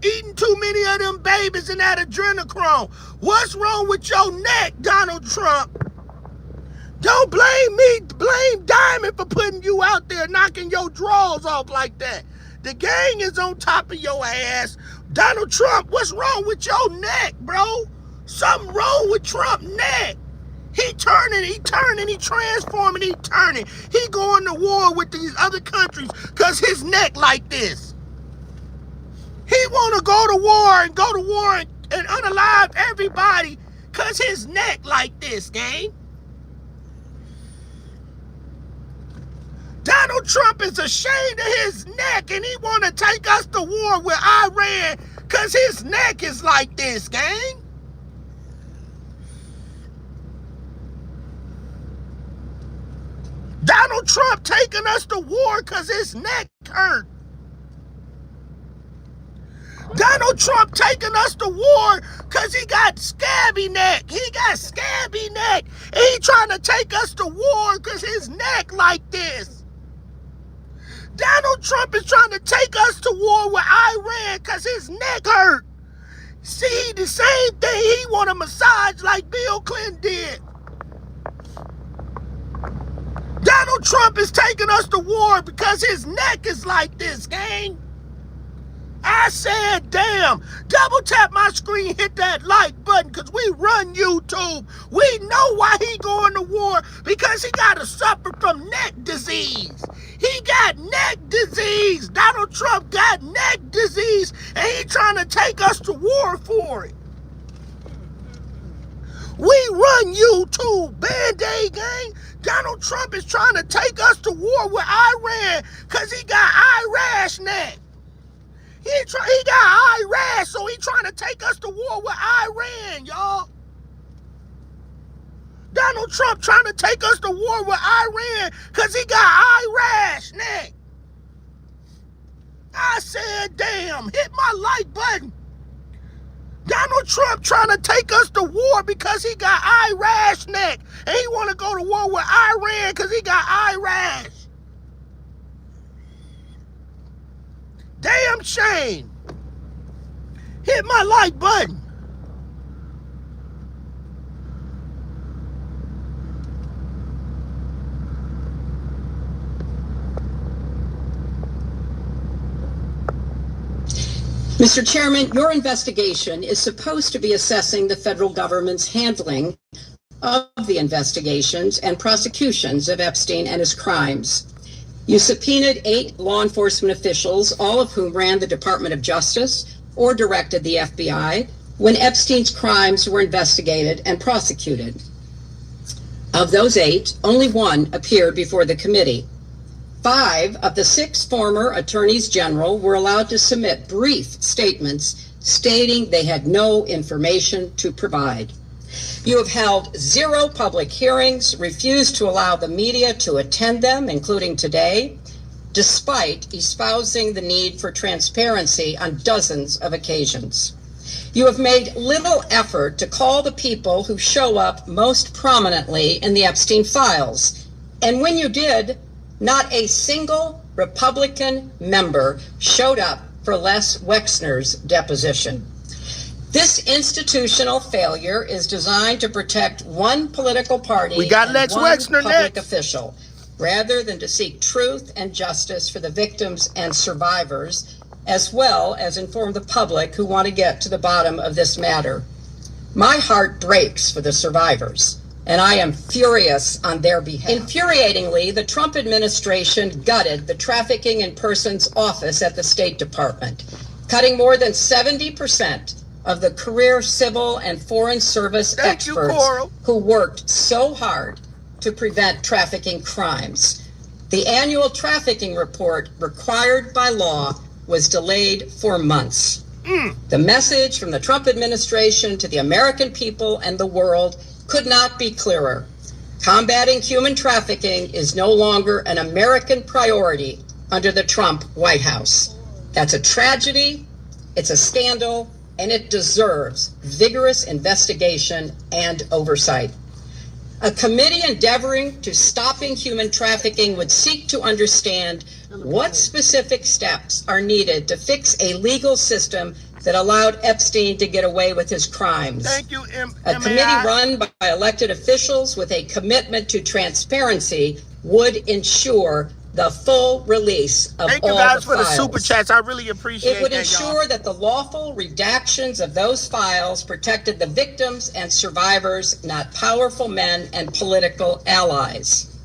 Eating too many of them babies and that adrenochrome. What's wrong with your neck, Donald Trump? Don't blame me, blame Diamond for putting you out there knocking your drawers off like that. The gang is on top of your ass. Donald Trump, what's wrong with your neck, bro? Something wrong with Trump's neck. He turning, he transforming, he turning. He going to war with these other countries because his neck like this. He want to go to war and unalive everybody because his neck like this, gang. Donald Trump is ashamed of his neck and he want to take us to war with Iran because his neck is like this, gang. Donald Trump taking us to war because his neck hurt. Donald Trump taking us to war because he got scabby neck. He got scabby neck. And he trying to take us to war because his neck like this. Donald Trump is trying to take us to war with Iran because his neck hurt. See, the same thing he want a massage like Bill Clinton did. Donald Trump is taking us to war because his neck is like this, gang. I said, damn, double tap my screen, hit that like button, because we run YouTube. We know why he going to war, because he got to suffer from neck disease. He got neck disease. Donald Trump got neck disease, and he trying to take us to war for it. We run YouTube, Band-Aid gang. Donald Trump is trying to take us to war with Iran because he got eye rash neck. He got eye rash, so he trying to take us to war with Iran, y'all. Donald Trump trying to take us to war with Iran because he got eye rash neck. I said, damn, hit my like button. Donald Trump trying to take us to war because he got eye rash neck. And he want to go to war with Iran because he got eye rash. Damn shame. Hit my like button. Mr. Chairman, your investigation is supposed to be assessing the federal government's handling of the investigations and prosecutions of Epstein and his crimes. You subpoenaed 8 law enforcement officials, all of whom ran the Department of Justice or directed the FBI when Epstein's crimes were investigated and prosecuted. Of those 8, only 1 appeared before the committee. 5 of the 6 former attorneys general were allowed to submit brief statements stating they had no information to provide. You have held 0 public hearings, refused to allow the media to attend them, including today. despite espousing the need for transparency on dozens of occasions. You have made little effort to call the people who show up most prominently in the Epstein files. And when you did, not a single Republican member showed up for Les Wexner's deposition. This institutional failure is designed to protect one political party and Lex one Wexner public next. official, rather than to seek truth and justice for the victims and survivors, as well as inform the public who want to get to the bottom of this matter. My heart breaks for the survivors, and I am furious on their behalf. Infuriatingly, the Trump administration gutted the Trafficking in Persons Office at the State Department, cutting more than 70% of the career civil and foreign service experts who worked so hard to prevent trafficking crimes. The annual trafficking report required by law was delayed for months. The message from the Trump administration to the American people and the world could not be clearer. Combating human trafficking is no longer an American priority under the Trump White House. That's a tragedy, it's a scandal, and it deserves vigorous investigation and oversight. A committee endeavoring to stopping human trafficking would seek to understand what specific steps are needed to fix a legal system that allowed Epstein to get away with his crimes. Thank you, A committee run by elected officials with a commitment to transparency would ensure the full release of all the files. Thank you guys for the super chats. I really appreciate It would that, ensure that the lawful redactions of those files protected the victims and survivors, not powerful men and political allies.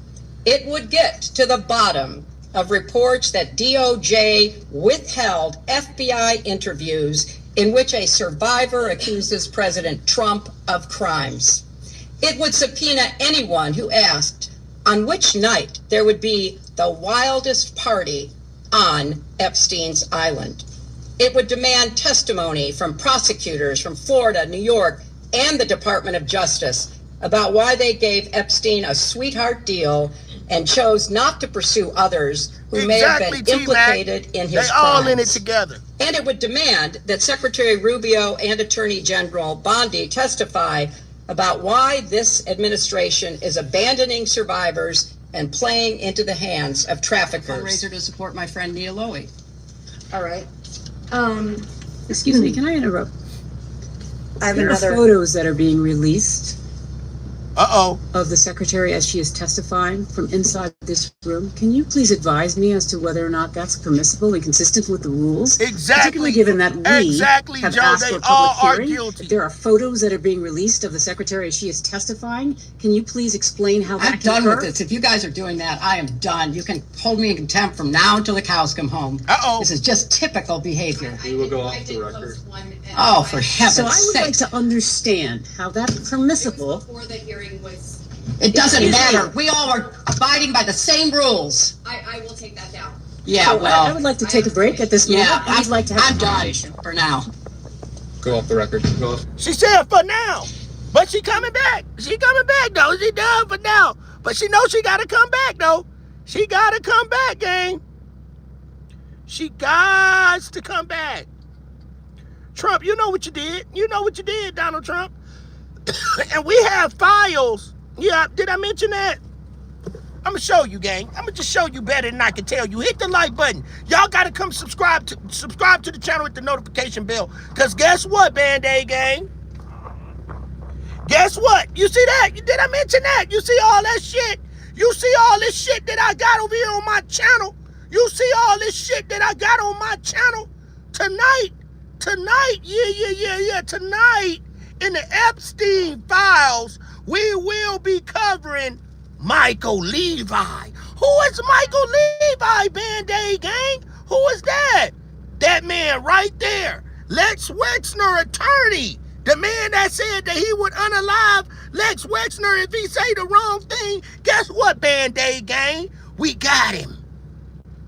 It would get to the bottom of reports that DOJ withheld FBI interviews in which a survivor accuses President Trump of crimes. It would subpoena anyone who asked on which night there would be the wildest party on Epstein's island. It would demand testimony from prosecutors from Florida, New York, and the Department of Justice about why they gave Epstein a sweetheart deal and chose not to pursue others who may have been implicated in his crimes. They all in it together. And it would demand that Secretary Rubio and Attorney General Bondi testify about why this administration is abandoning survivors and playing into the hands of traffickers. Fundraiser to support my friend Neil Lowy. All right. Excuse me, can I interrupt? I have There another. are photos that are being released Uh-oh. of the secretary as she is testifying from inside this room. Can you please advise me as to whether or not that's permissible and consistent with the rules? Exactly. Particularly given that we have Joe, asked they for a all public are hearing. guilty. If there are photos that are being released of the secretary as she is testifying, can you please explain how that I'm can done occur? with this. If you guys are doing that, I am done. You can hold me in contempt from now until the cows come home. Uh-oh. This is just typical behavior. We will go off the record. Oh, for heaven's So I would sake. like to understand how that's permissible. Before the hearing was, It doesn't Excuse me. matter. We all are abiding by the same rules. I will take that down. Yeah, So well. I would like to take a break at this moment. Yeah, I would like to have I'm a done conversation. for now. Go off the record. Go off. She said for now, but she coming back. She coming back though. She done for now, but she knows she gotta come back though. She gotta come back, gang. She got to come back. Trump, you know what you did. You know what you did, Donald Trump. And we have files. Yeah, did I mention that? I'm gonna show you, gang. I'm gonna just show you better than I can tell you. Hit the like button. Y'all gotta come subscribe to the channel with the notification bell. Cause guess what, Band-Aid gang? Guess what? You see that? Did I mention that? You see all that shit? You see all this shit that I got over here on my channel? You see all this shit that I got on my channel? Tonight, tonight, in the Epstein files, we will be covering Michael Levi. Who is Michael Levi, Band-Aid gang? Who is that? That man right there. Lex Wexner, attorney. The man that said that he would unalive Lex Wexner if he say the wrong thing. Guess what, Band-Aid gang? We got him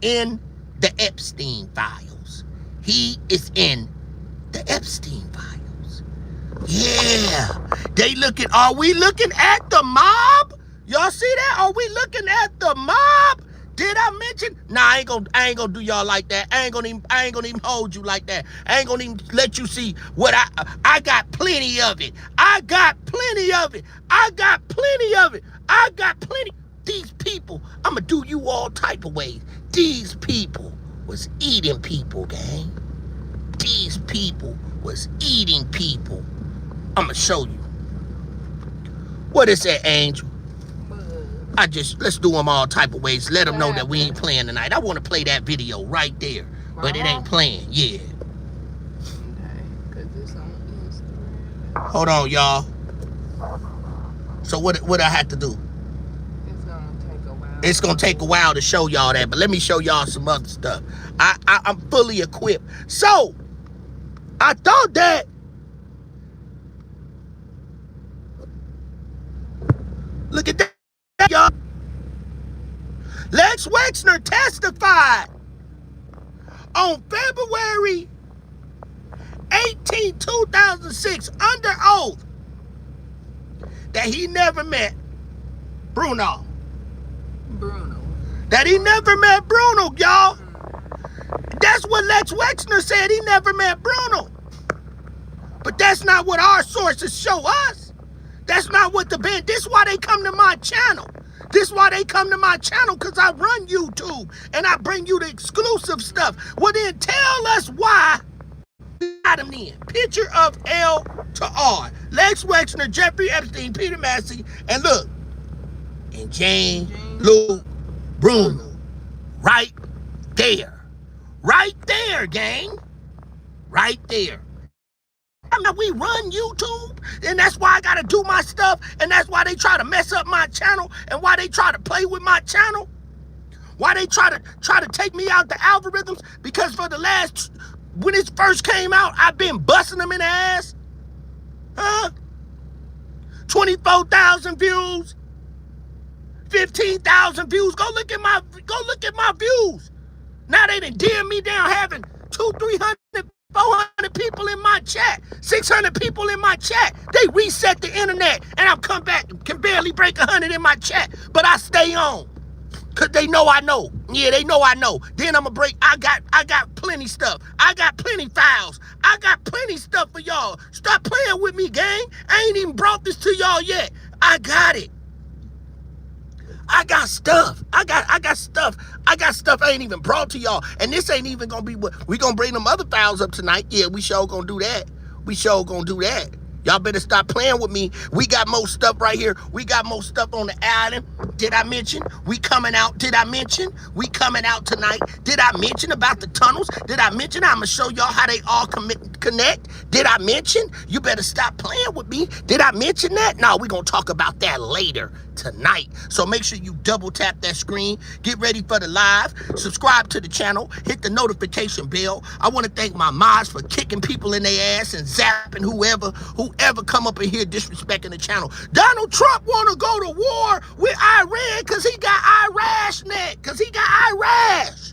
in the Epstein files. He is in the Epstein files. Yeah. Are we looking at the mob? Y'all see that? Are we looking at the mob? Did I mention? Nah, I ain't gonna do y'all like that. I ain't gonna even hold you like that. I ain't gonna even let you see what I got plenty of it. I got plenty of it. I got plenty of it. I got plenty. These people, I'ma do you all type of ways. These people was eating people, gang. These people was eating people. I'ma show you. What is that, Angel? Let's do them all type of ways. Let them know that we ain't playing tonight. I want to play that video right there, but it ain't playing. Yeah. Hold on, y'all. So what I have to do? It's gonna take a while to show y'all that, but let me show y'all some other stuff. I'm fully equipped. So I thought that look at that. Y'all. Lex Wexner testified on February 18, 2006 under oath that he never met Bruno. That he never met Bruno, y'all. That's what Lex Wexner said. He never met Bruno. But that's not what our sources show us. That's not what the band. This is why they come to my channel. This is why they come to my channel, because I run YouTube and I bring you the exclusive stuff. Well, then tell us why we got him in. Picture of L to R. Lex Wexner, Jeffrey Epstein, Peter Massey, and look, and Jane Lou Bruno. Right there. Right there, gang. Right there. We run YouTube, and that's why I gotta do my stuff, and that's why they try to mess up my channel, and why they try to play with my channel, why they try to take me out the algorithms, because for the last, when it first came out, I've been busting them in the ass. 24,000 views, 15,000 views. Go look at my views. Now they done dim me down, having 200, 300, 400 people in my chat, 600 people in my chat. They reset the internet, and I've come back, can barely break 100 in my chat, but I stay on, cause they know I know. Yeah, they know I know. Then I'ma break. I got plenty stuff. I got plenty files. I got plenty stuff for y'all. Stop playing with me, gang. I ain't even brought this to y'all yet. I got it. I got stuff. I got stuff. I got stuff I ain't even brought to y'all. And this ain't even gonna be what we gonna bring them other files up tonight. Yeah, we sure gonna do that. We sure gonna do that. Y'all better stop playing with me. We got more stuff right here. We got more stuff on the island. Did I mention we coming out? Did I mention we coming out tonight? Did I mention about the tunnels? Did I mention I'm gonna show y'all how they all connect? Did I mention you better stop playing with me? Did I mention that? No, we're gonna talk about that later tonight. So make sure you double tap that screen. Get ready for the live. Subscribe to the channel. Hit the notification bell. I want to thank my mods for kicking people in their ass and zapping whoever come up in here disrespecting the channel. Donald Trump want to go to war with Iran because he got Irash neck. Because he got Irash.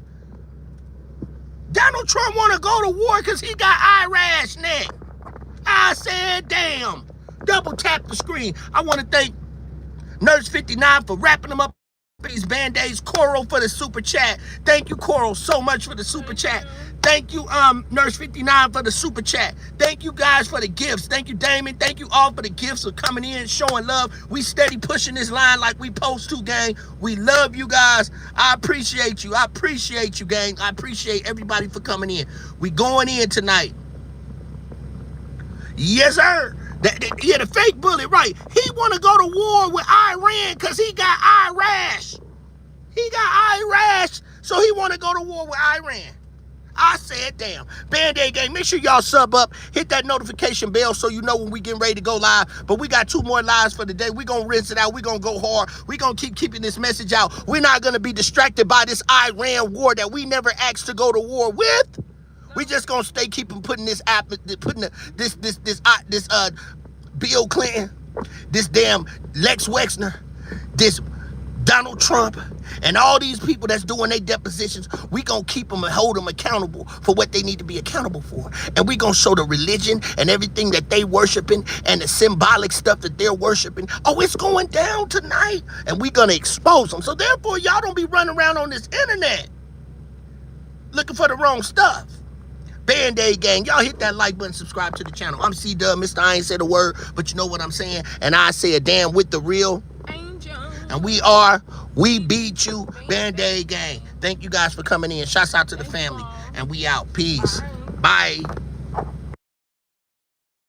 Donald Trump want to go to war because he got Irash neck. I said, damn. Double tap the screen. I want to thank Nurse 59 for wrapping them up these band-aids. Coral for the super chat. Thank you, Coral, so much for the super chat. Thank you, Nurse 59 for the super chat. Thank you guys for the gifts. Thank you, Damon. Thank you all for the gifts of coming in, showing love. We steady pushing this line like we supposed to, gang. We love you guys. I appreciate you. I appreciate you, gang. I appreciate everybody for coming in. We going in tonight. Yes, sir. Yeah, the fake bullet, right. He want to go to war with Iran because he got Irash. He got Irash, so he want to go to war with Iran. I said, damn. Band-Aid gang, make sure y'all sub up. Hit that notification bell so you know when we getting ready to go live. But we got 2 more lives for the day. We're going to rinse it out. We're going to go hard. We're going to keep keeping this message out. We're not going to be distracted by this Iran war that we never asked to go to war with. We just gonna stay putting this Bill Clinton, this damn Lex Wexner, this Donald Trump and all these people that's doing their depositions, we gonna keep them and hold them accountable for what they need to be accountable for. And we gonna show the religion and everything that they worshiping and the symbolic stuff that they're worshiping. Oh, it's going down tonight. And we gonna expose them. So therefore, y'all don't be running around on this internet looking for the wrong stuff. Band-Aid gang, y'all hit that like button, subscribe to the channel. I'm C-Dub, Mr. I ain't say the word, but you know what I'm saying. And I say a damn with the real. And we beat you, Band-Aid gang. Thank you guys for coming in. Shouts out to the family. And we out. Peace. Bye.